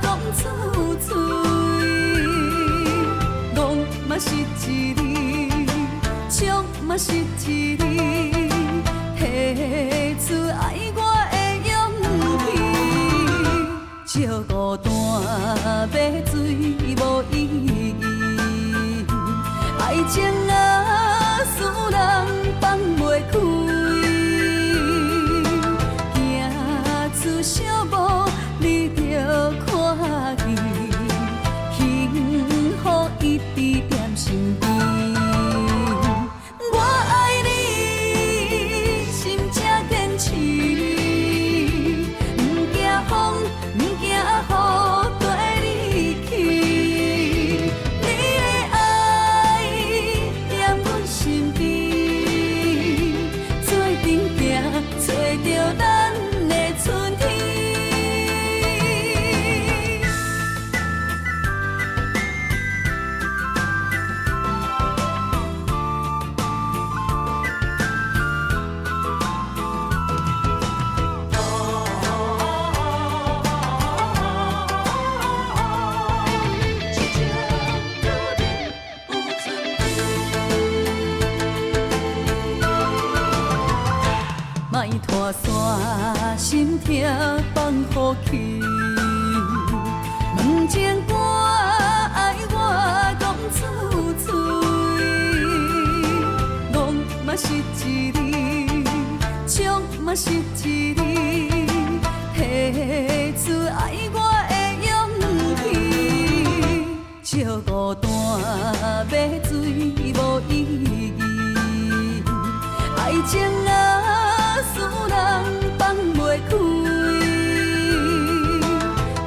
讲出嘴，戆嘛是一字，唱嘛是一字，提出爱我的勇气。照孤单要水无意义，爱情啊，使人放袂开。行出小步，你着看见，幸福一直踮身边。我爱你，心正坚持，不惊风，不惊雨，跟你去。你的爱踮阮身边，做阵行，找着咱的春天。莫拖山，心痛放乎去。问情歌爱我讲出嘴，戆嘛是一字，唱嘛是一字，提出爱我的勇气。照孤单要水无意义，爱情啊，使人放袂开。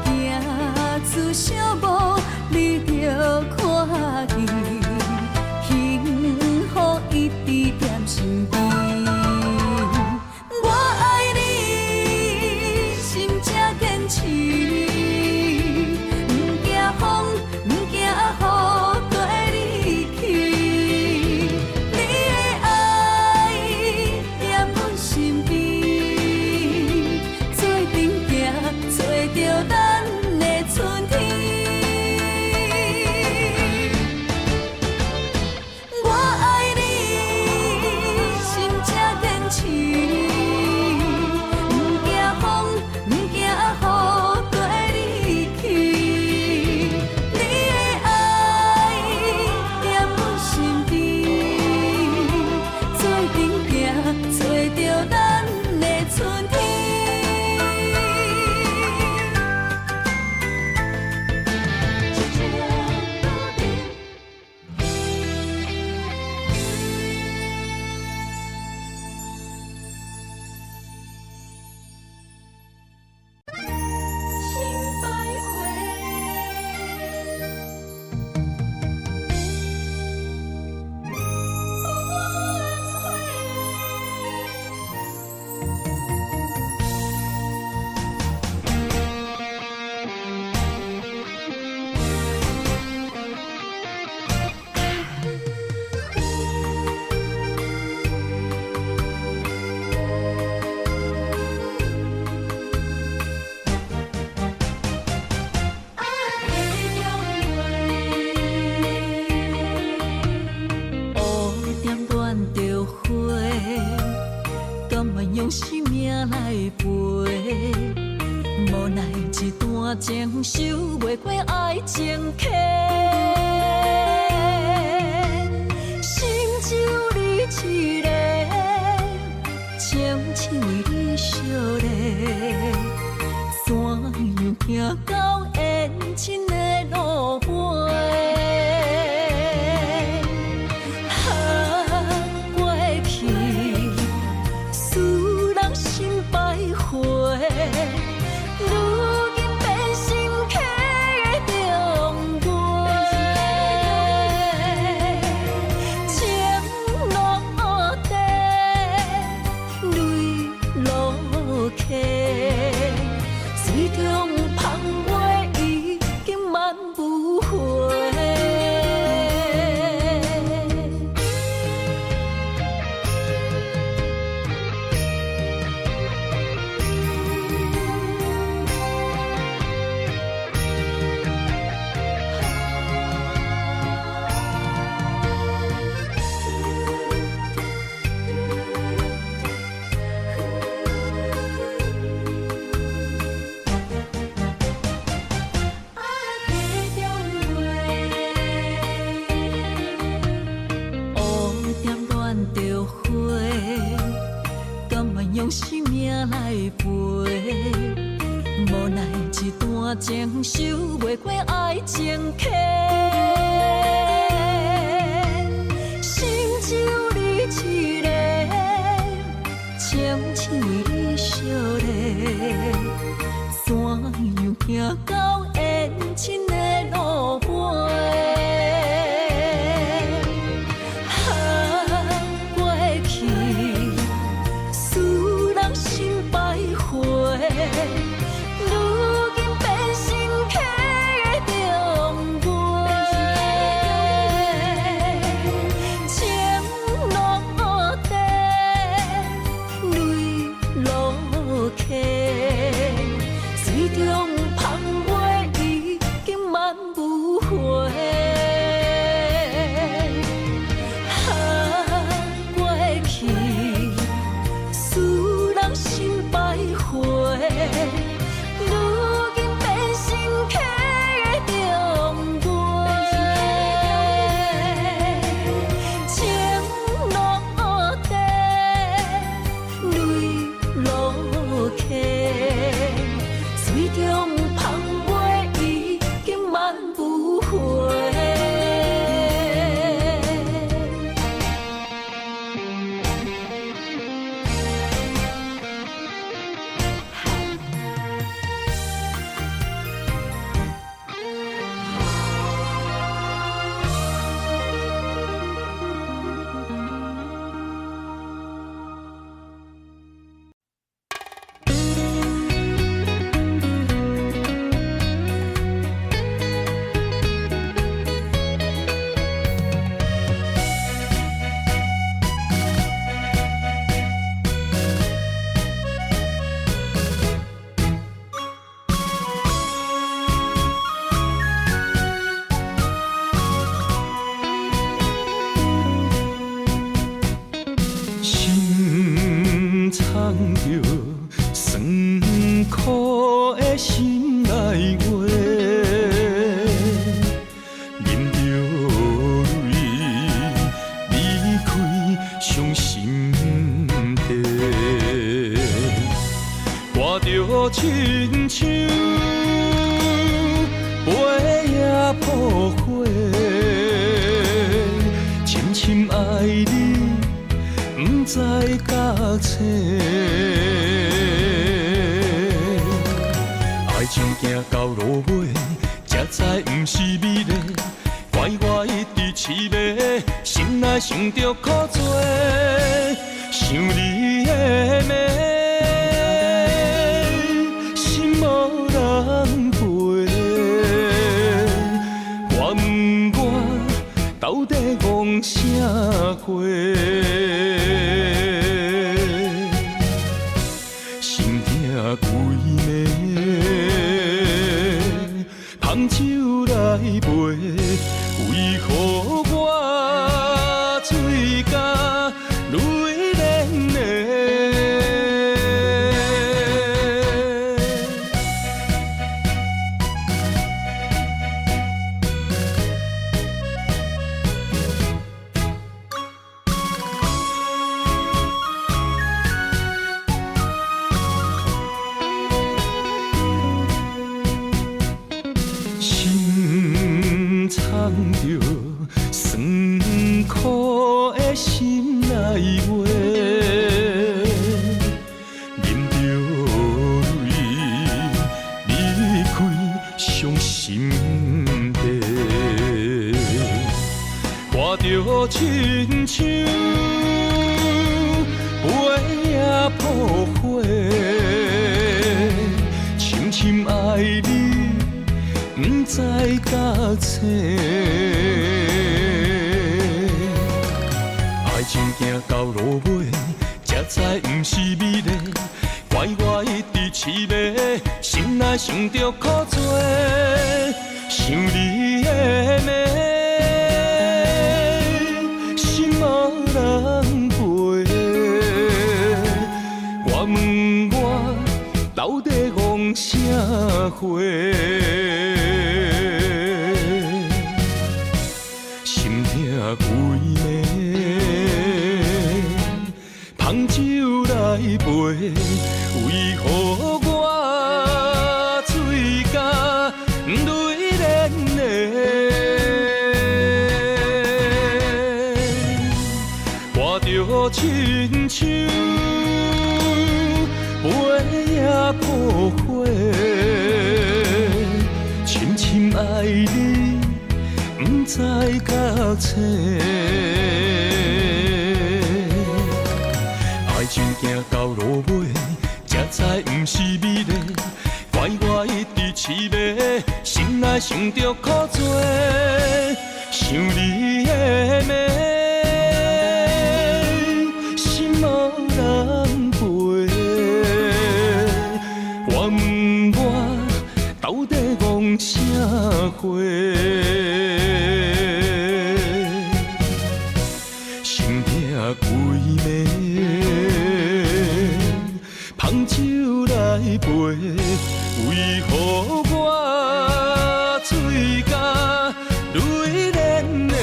行出小步，你着看见，幸福一直踮身边。我爱你，心正坚持，不惊风，不惊雨，跟你去。你的爱踮阮段情守袂过爱情客，心只有你一个，情只为你惜咧，怎样行到缘尽的路尾？过去使人心徘徊。如今变心客的重陪，情落地，泪落溪，水中芳花已经满不回。用生命来陪，无奈一段情守袂过爱情客，心只有你一个，情只为你惜咧，怎样行到缘尽的路尾？如今变心客的重陪，情落地，泪落溪，水中芳花已经满不回。过去使人心徘徊。如今变心客的重陪，情落地，泪落溪，水中芳花已经满不回。亲像飞也破火，深深爱你，不知觉醒。爱情行到路尾，才知不是美丽，怪我一直痴迷，心内想着苦做，想你的美。无人陪，我问我到底戆啥货？心痛规暝，香酒来陪，为何我嘴角泪涟涟？着亲像飞也破火，深深爱你，不知到切。爱情行到落尾，才知不是美丽。怪我一直痴迷，心内想着苦做，想你的美，心无人陪。我问我到底戆啥货？心痛规暝，芳酒来陪。为何我嘴角泪涟涟，活着亲像飞也破火，深深爱你，不知到切。爱情行到落尾，才知不是美丽。怪我一直痴迷，心内想着苦做，想你的美，心无人陪。我问我到底戆啥货？心痛规暝，芳酒来陪。为何我嘴角泪涟涟？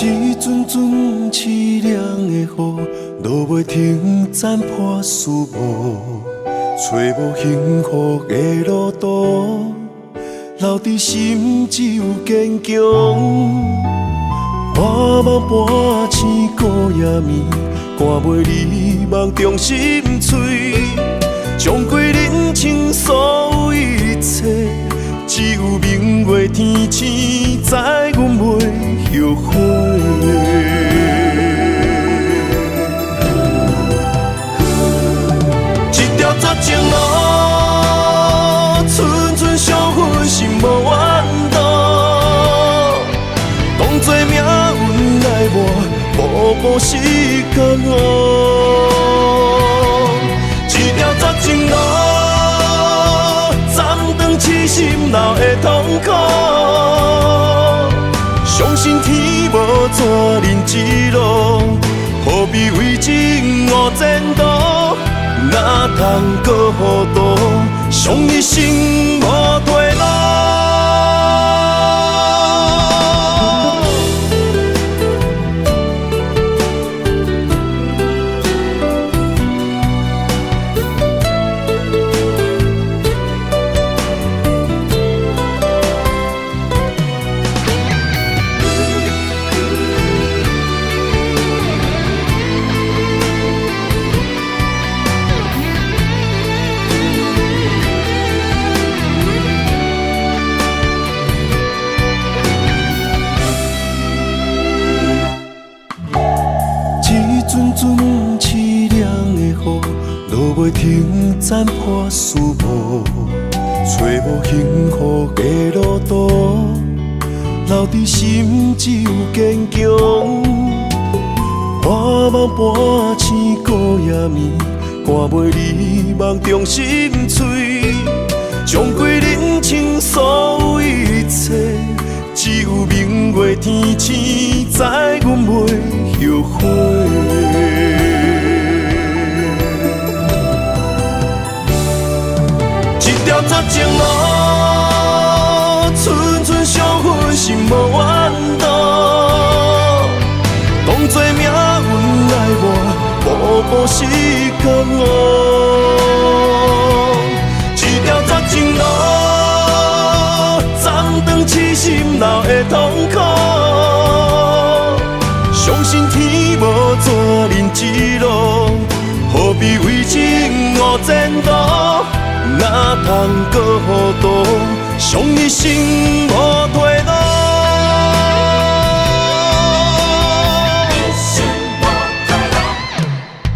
一阵阵凄凉的雨，落袂停，斩破思无，找无幸福的路途，留伫心只有坚强。我梦半醒孤夜眠，赶袂你梦中心碎，将过人生所有一切，只有明月天星知阮袂后悔。一条绝情路，寸寸相分，心无怨妒。当作命运来磨，步步是甘愿。一条绝情路，斩断痴心闹的痛苦。相信天无绝人之路，何必为情误前途？哪通搁糊涂，伤一生无退路。落袂停，斩破思无，找无幸福的路途，留伫心只有坚强。我梦半醒孤夜眠，赶袂你梦中心碎，将过人生所有一切，只有明过天星，知阮袂后悔。一条绝情路，寸寸相分，心无怨妒。当作命运来磨，步步是甘哦。一条绝情路，暂长痴心闹的痛苦。相信天无绝人之路，何必为情误前途？哪通搁渡，上一生无退路。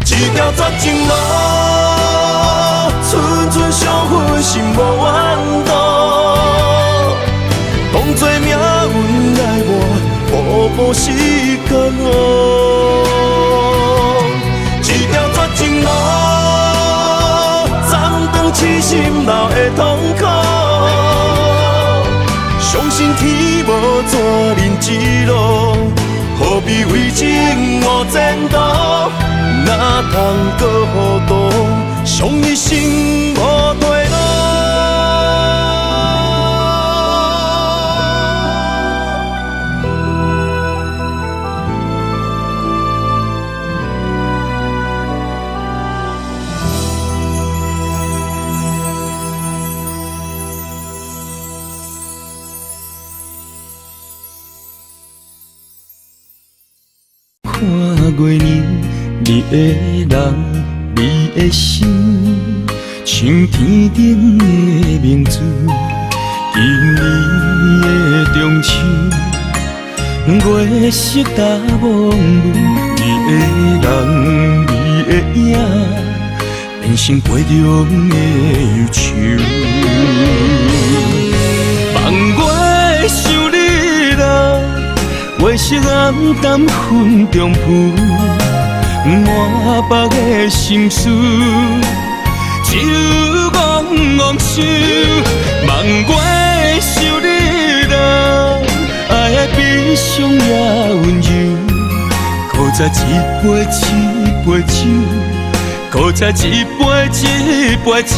一条绝情路，寸寸相分，心无怨妒。当作命运来磨，步步是甘哦。一条绝情路，暂长痴心闹的痛苦。相信天无绝人之路，何必为情误前途？哪通搁渡，上一生无退路。看过年，你的人，你的心，像天顶的明珠。今年的中秋，月色大蒙雾，你的人，你的影，变成杯中的忧愁。望我想你啦。月色暗淡云中浮，满腹的心事，只有怣怣想。望我想你啦，爱的悲伤也温柔。搁再一杯一杯酒，搁再一杯一杯酒，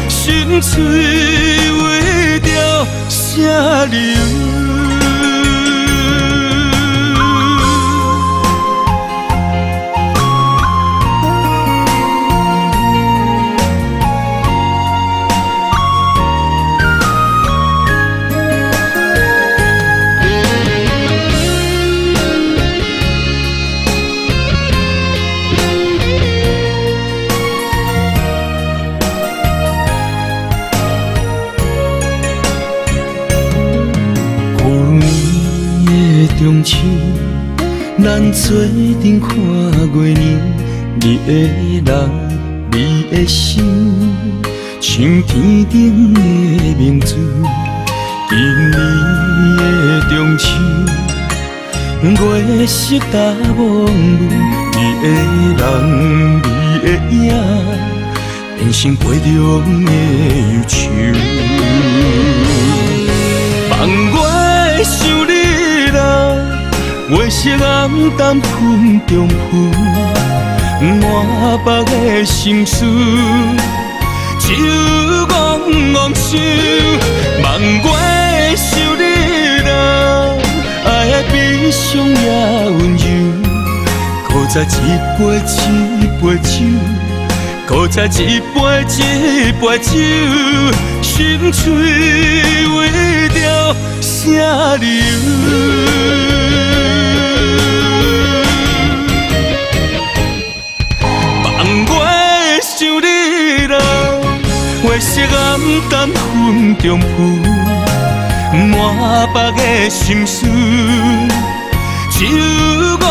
心碎为着啥流？中秋，咱做阵看过年，你的人，你的心，像天顶的明珠。今年的中秋，月色大蒙雾，你的人，你的影，变成杯中的忧愁。望我想你啦，月色暗淡云中浮，满腹的心事，只有怣怣想。望我想你啦，爱的悲伤也温柔。搁再一杯一杯酒，搁再一杯一杯酒，心碎为着啥流？月色暗淡云中浮，满腹的心事，只有怣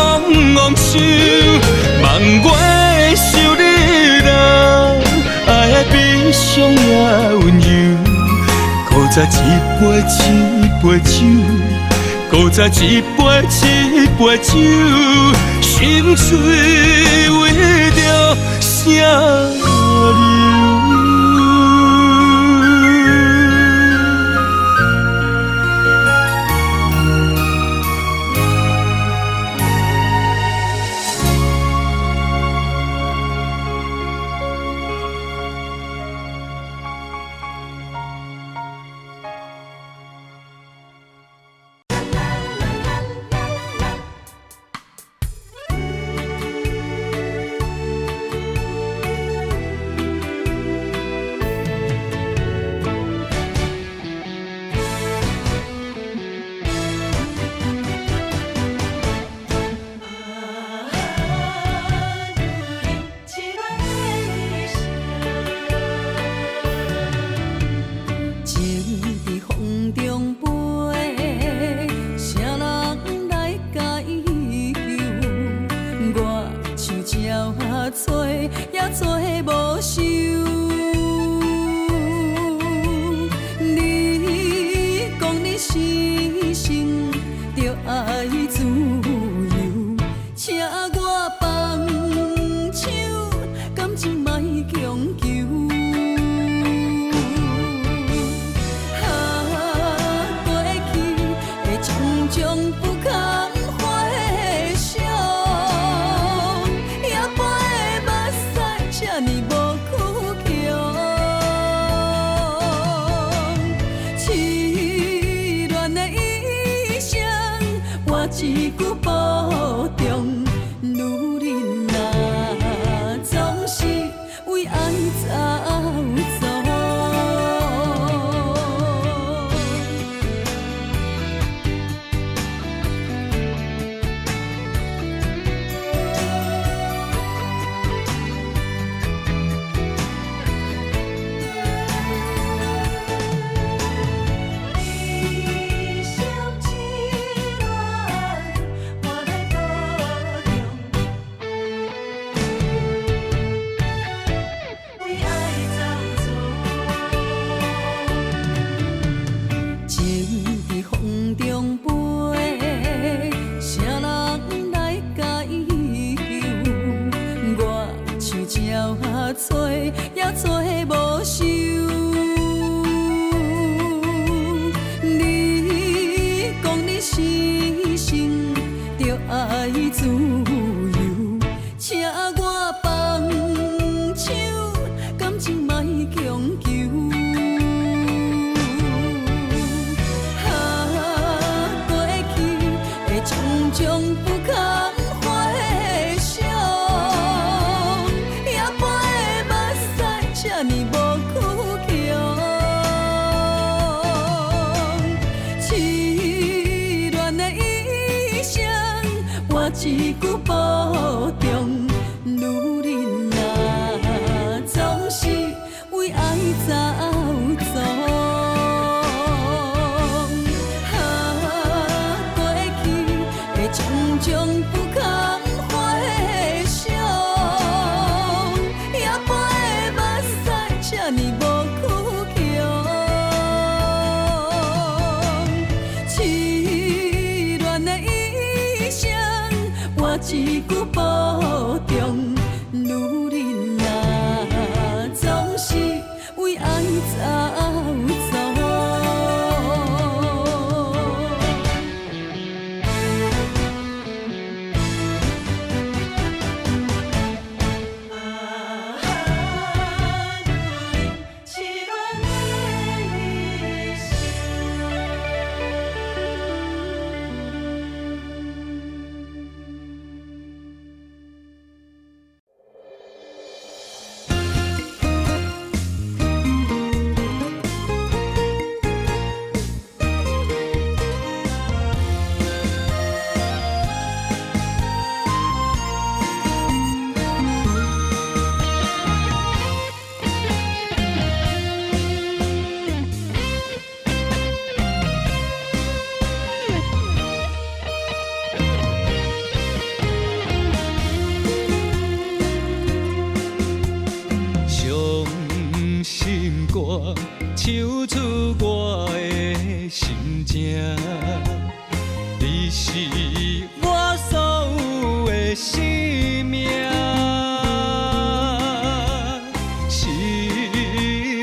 怣想。望我想你啦，爱的悲伤也温柔。搁再一杯一杯酒，搁再一杯一杯酒，心碎为着啥流？一句保重，女人啊，总是为爱走走。找也找无收，你讲你死心着爱自由，请我放手，感情莫强求。过去的种种不堪回首。这呢无苦强，痴恋的一生，我一句保重。女人啊，总是为爱走走。过去的种种不堪回首。这呢无苦强，痴恋的一生，我一句保重。女人啊，总是为爱走走。唱出我的心情，你是我所有的生命。失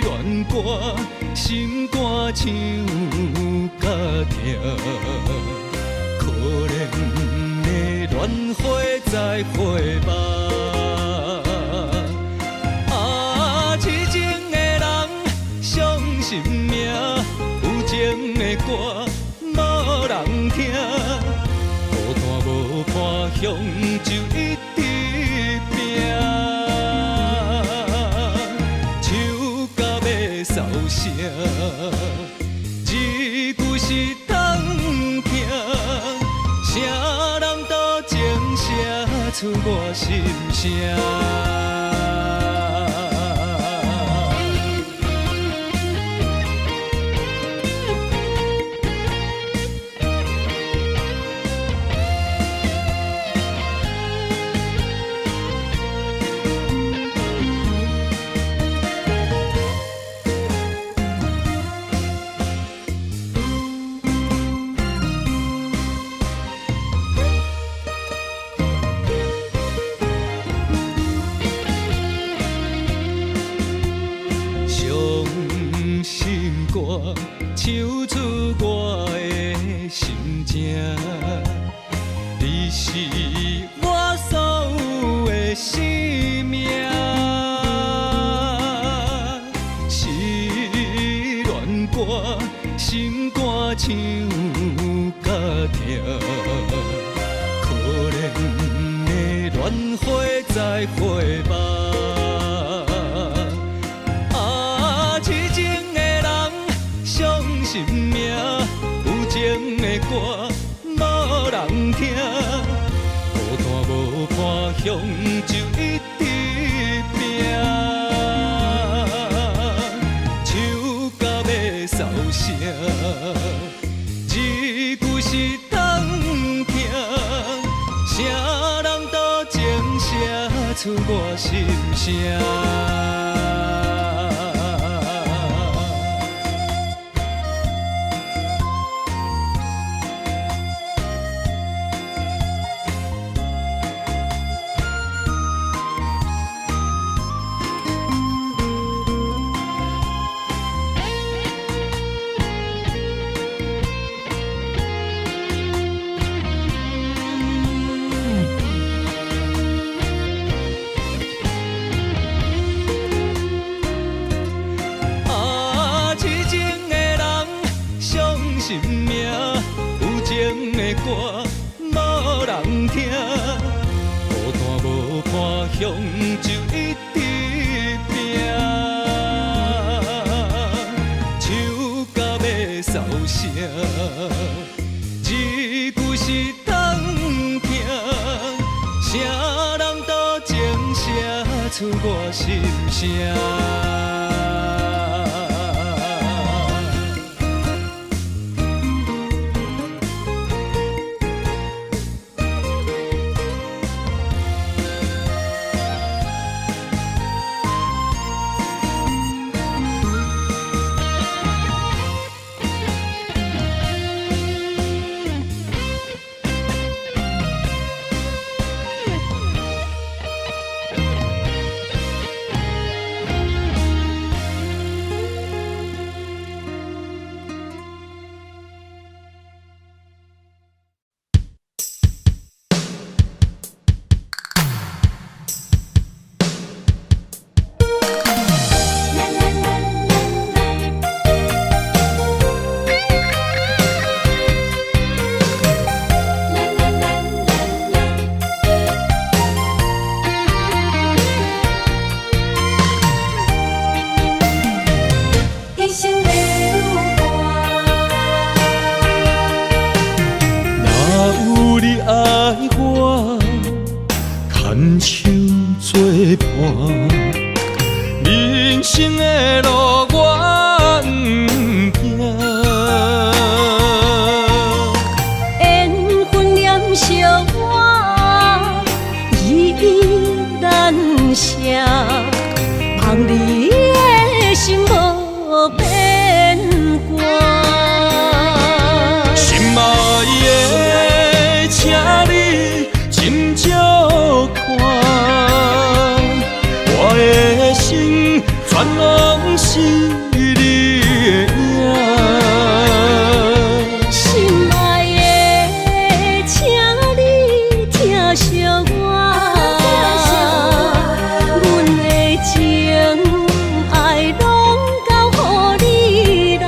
恋歌，心肝唱甲痛，可怜的恋花再会吧。痴情的人伤心命，有情的歌无人听，孤单无伴乡就一直拼，唱到要扫声，一句是通听，啥人都情写出我心声。唱出我的心情，你是我所有的生命。失恋歌，心肝像甲痛。可怜的恋花在花目，啊，痴情的人伤心命，有情的歌无人听。孤单无伴乡，就一直拼，唱到要扫声，字句是通听，啥人都情写出我心声。心命有情的歌无人听，孤单无伴乡就一直拼，唱到要扫声，字句是通听，啥人都情写出我心声。牵手作伴，人生的路我不行。缘分念相我，依依难舍，望你的心无变卦。心爱的，请你斟酌看，我的心全拢是你的影。心爱的，请你疼惜我，阮的情爱拢交予你啦。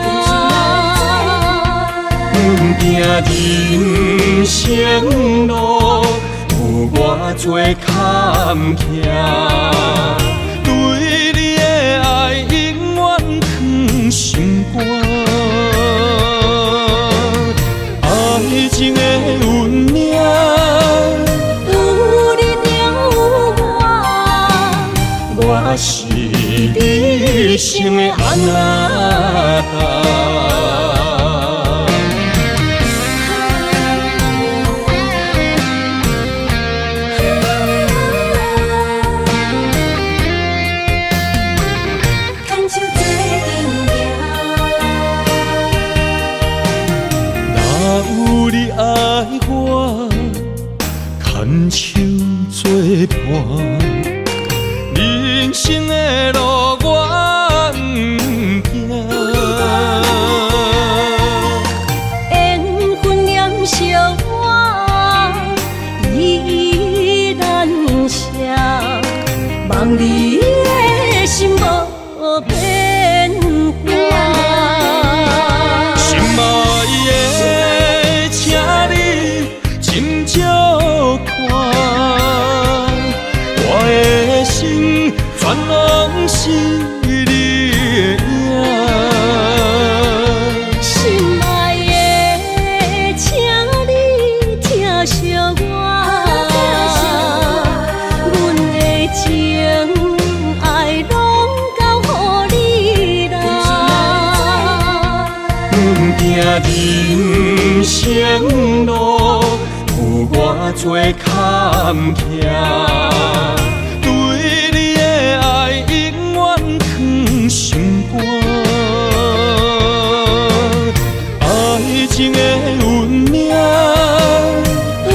行人生路。我做坎坷，对你的爱永远藏心肝。爱情的运命，有你有我，我是你生的安那达。牵手作伴，人生的路我不行。人生路有偌多坎坷，对你的爱永远藏心肝。爱情的运命，有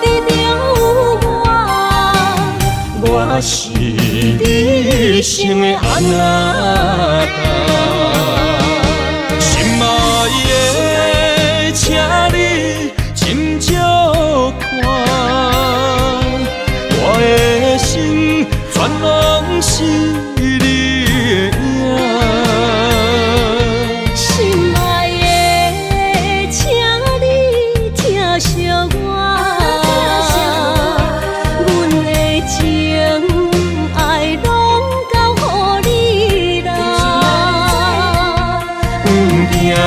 你就有我，我是你生的安那心爱的，请你斟酌看，我的心全拢是你的影。心爱的，请你疼惜我，阮的情爱拢交乎你啦。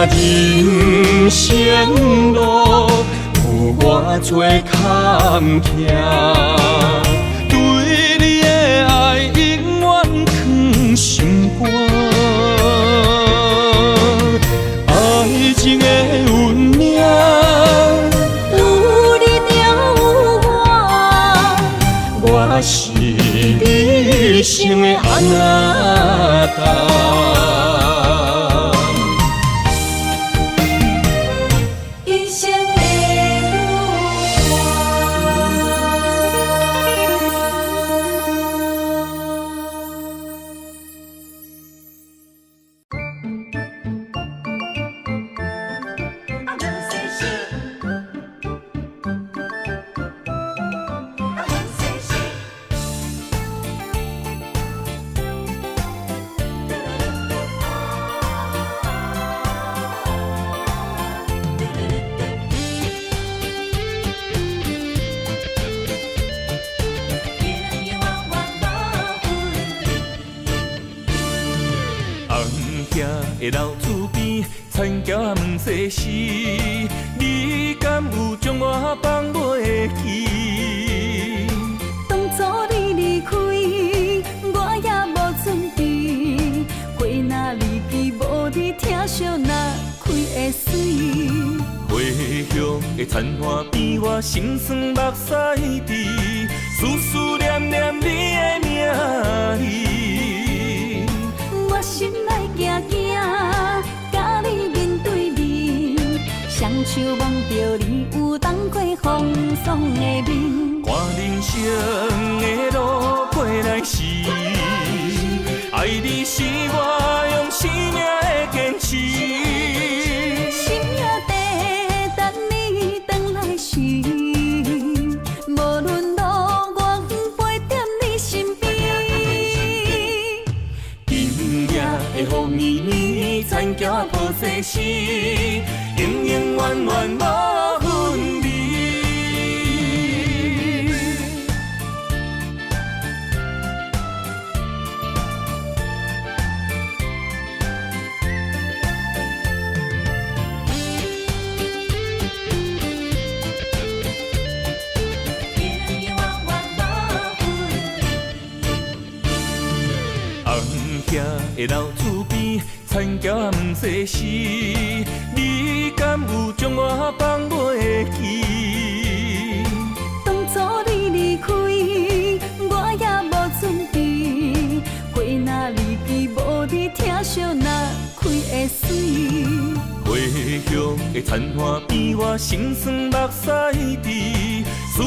人生路有偌多坎坷，对你的爱永远藏心肝。爱情的运命，有你就有我，我是你生的安那一生的的老厝边，田桥也毋细时，你敢有将我放袂记？当初你离开，我也无准备。花若离奇，无你疼惜，哪开会水？回乡的田花边，我心酸目屎滴，思念念你的名字。我心内惊惊，甲你面对面，双手望着你有当过风霜的面。看人生的路过来时，爱你是我用生命的坚持。心也地等你回来时，无论路远陪在你身边。今夜的雨绵绵，田桥抱细时，永永远远无分离。的老厝边，田桥也毋细时，你敢有将我放袂记？当初你离开，我也无准备。花若离奇，无你疼惜，哪开会水？回乡的田花边，我心酸目屎滴，思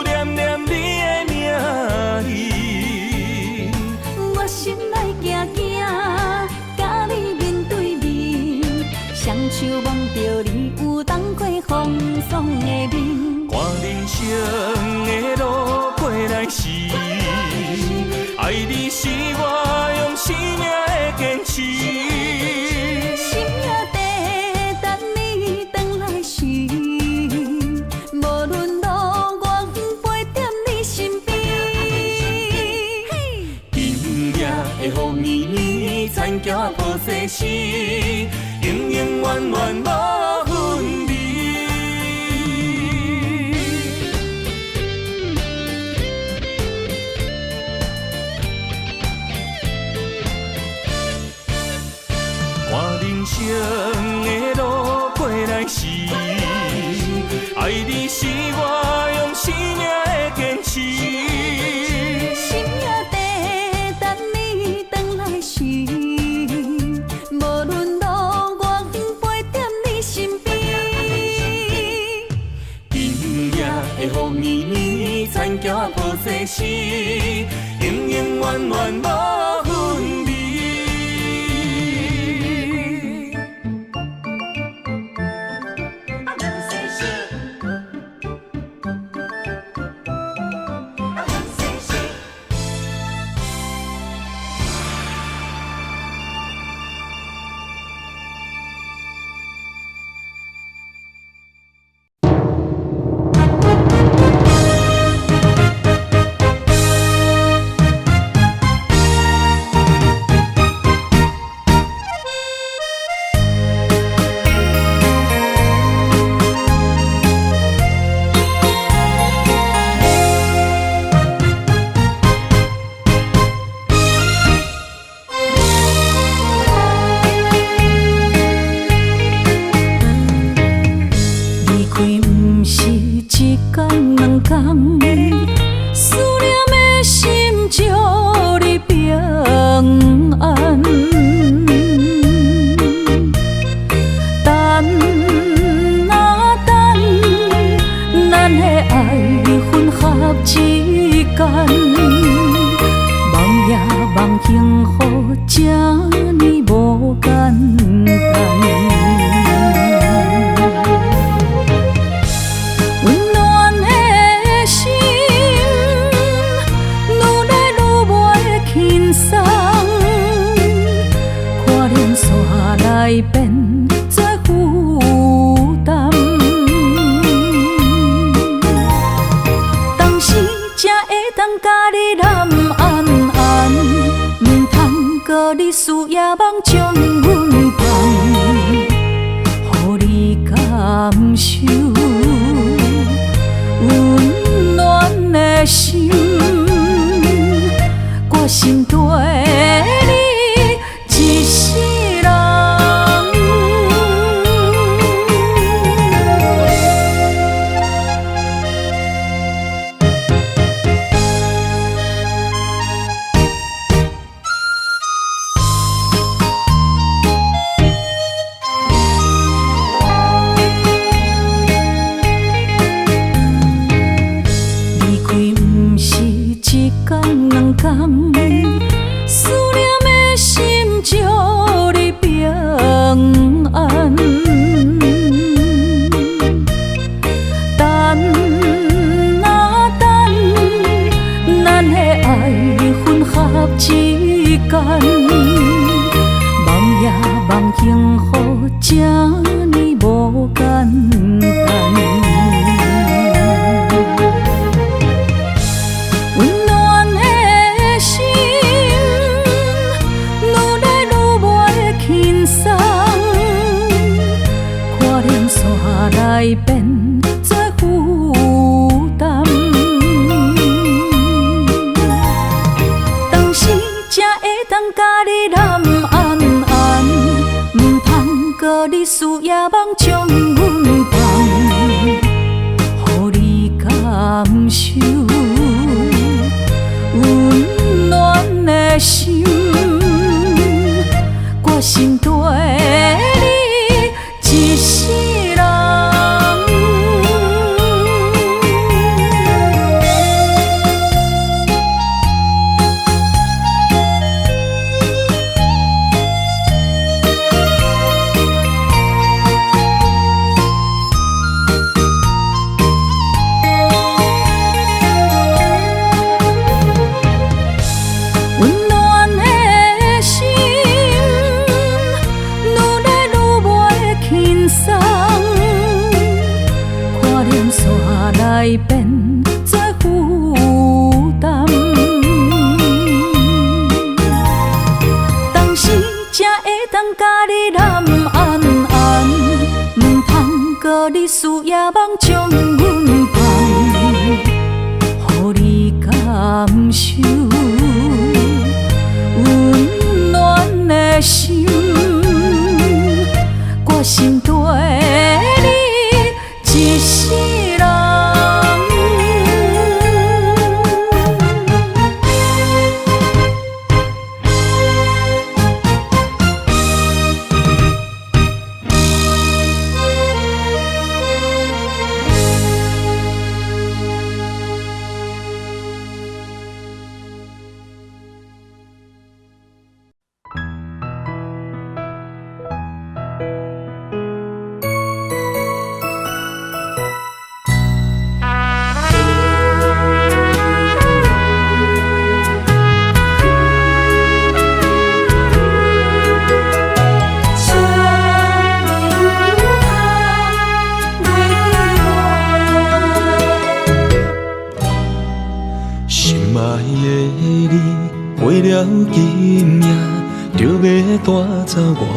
念念你的名字。我心内惊惊，甲你面对面，双手望着你有当过风霜的面。看人生的路过来时，爱你是我用生命的坚持。心也地等你回来时，无论路远陪在你身边。今夜的雨绵绵，田桥抱细时，永永远远无分离。看人生的路过来时，爱你是我用生命的坚持。心也地等你回来时，无论路远陪在你身边。今夜的风暝暝，残桥破世时，永永远远无分离。思念的心祝你平安。等啊等，咱的爱混合之间，梦也梦幸福，这呢无简单。来变作负担，当时才会当甲你揽安安，唔通搁你思夜梦将阮放，予你感受温暖的心，我心对你一世。思念的心祝你平安。等啊等，咱的爱混合之间，梦也梦幸福，这呢无简单。来变作负担，当时才会当甲你揽安安，唔通搁你思夜梦将阮放，予你感受温暖的心，我心对你一世。来变作负担，当时才会当甲你揽安安，唔通搁你思夜梦将阮放，予你感受温暖的心，我心对。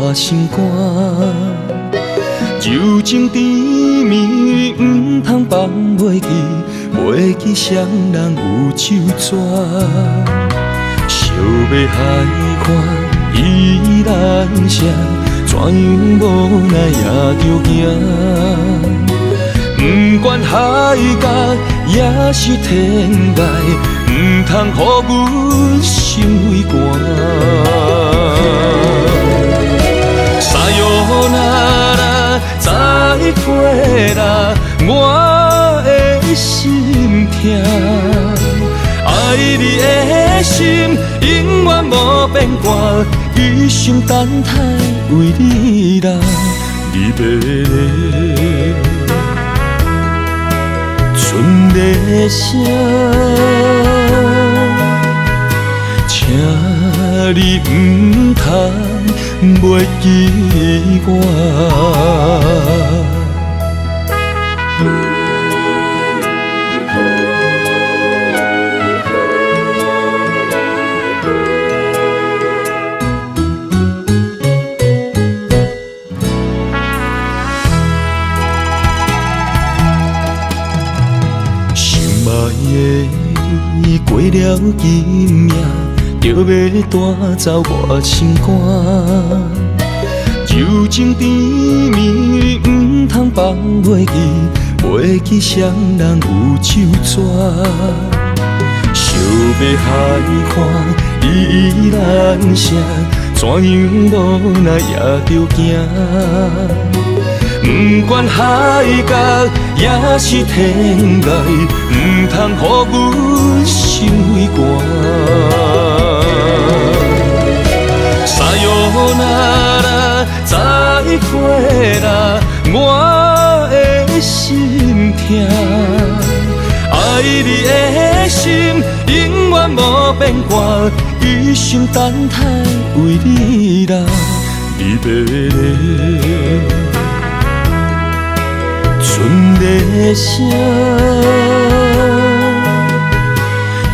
我心肝。柔情甜蜜，唔通放袂记，袂记双人有手纸。烧要海看依然谁，怎样无奈也着行。不管海角也是天涯，唔通予阮心为寒。沙哟那拉，再会啦，我的心痛。爱你的心永远无变卦，一生等待为你啦，你要来。春的声，请你唔通袂记我。你过了今夜，就要带走我心肝。柔情甜蜜，唔通放袂记，袂记双人有手纸。烧要海看依然谁，怎样无奈也着行。不管海角也是天涯，唔通予阮心为寒。沙哟那拉，再会啦，我的心痛。爱你的心永远无变卦，一生等待为你啦，你要来。春的声，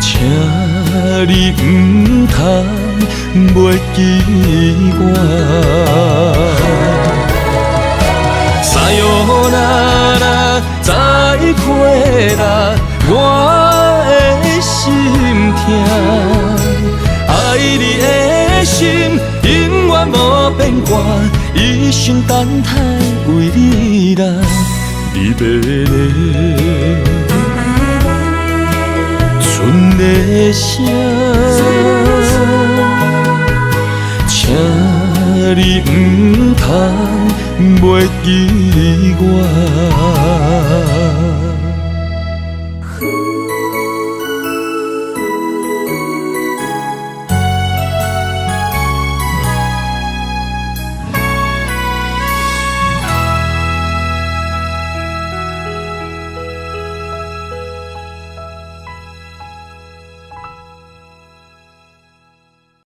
请你唔通袂记我。沙哟那拉，再会啦，我的心痛。爱你的心永远无变卦，一生等待为你啦，你要来。春的声，请你唔通袂记我。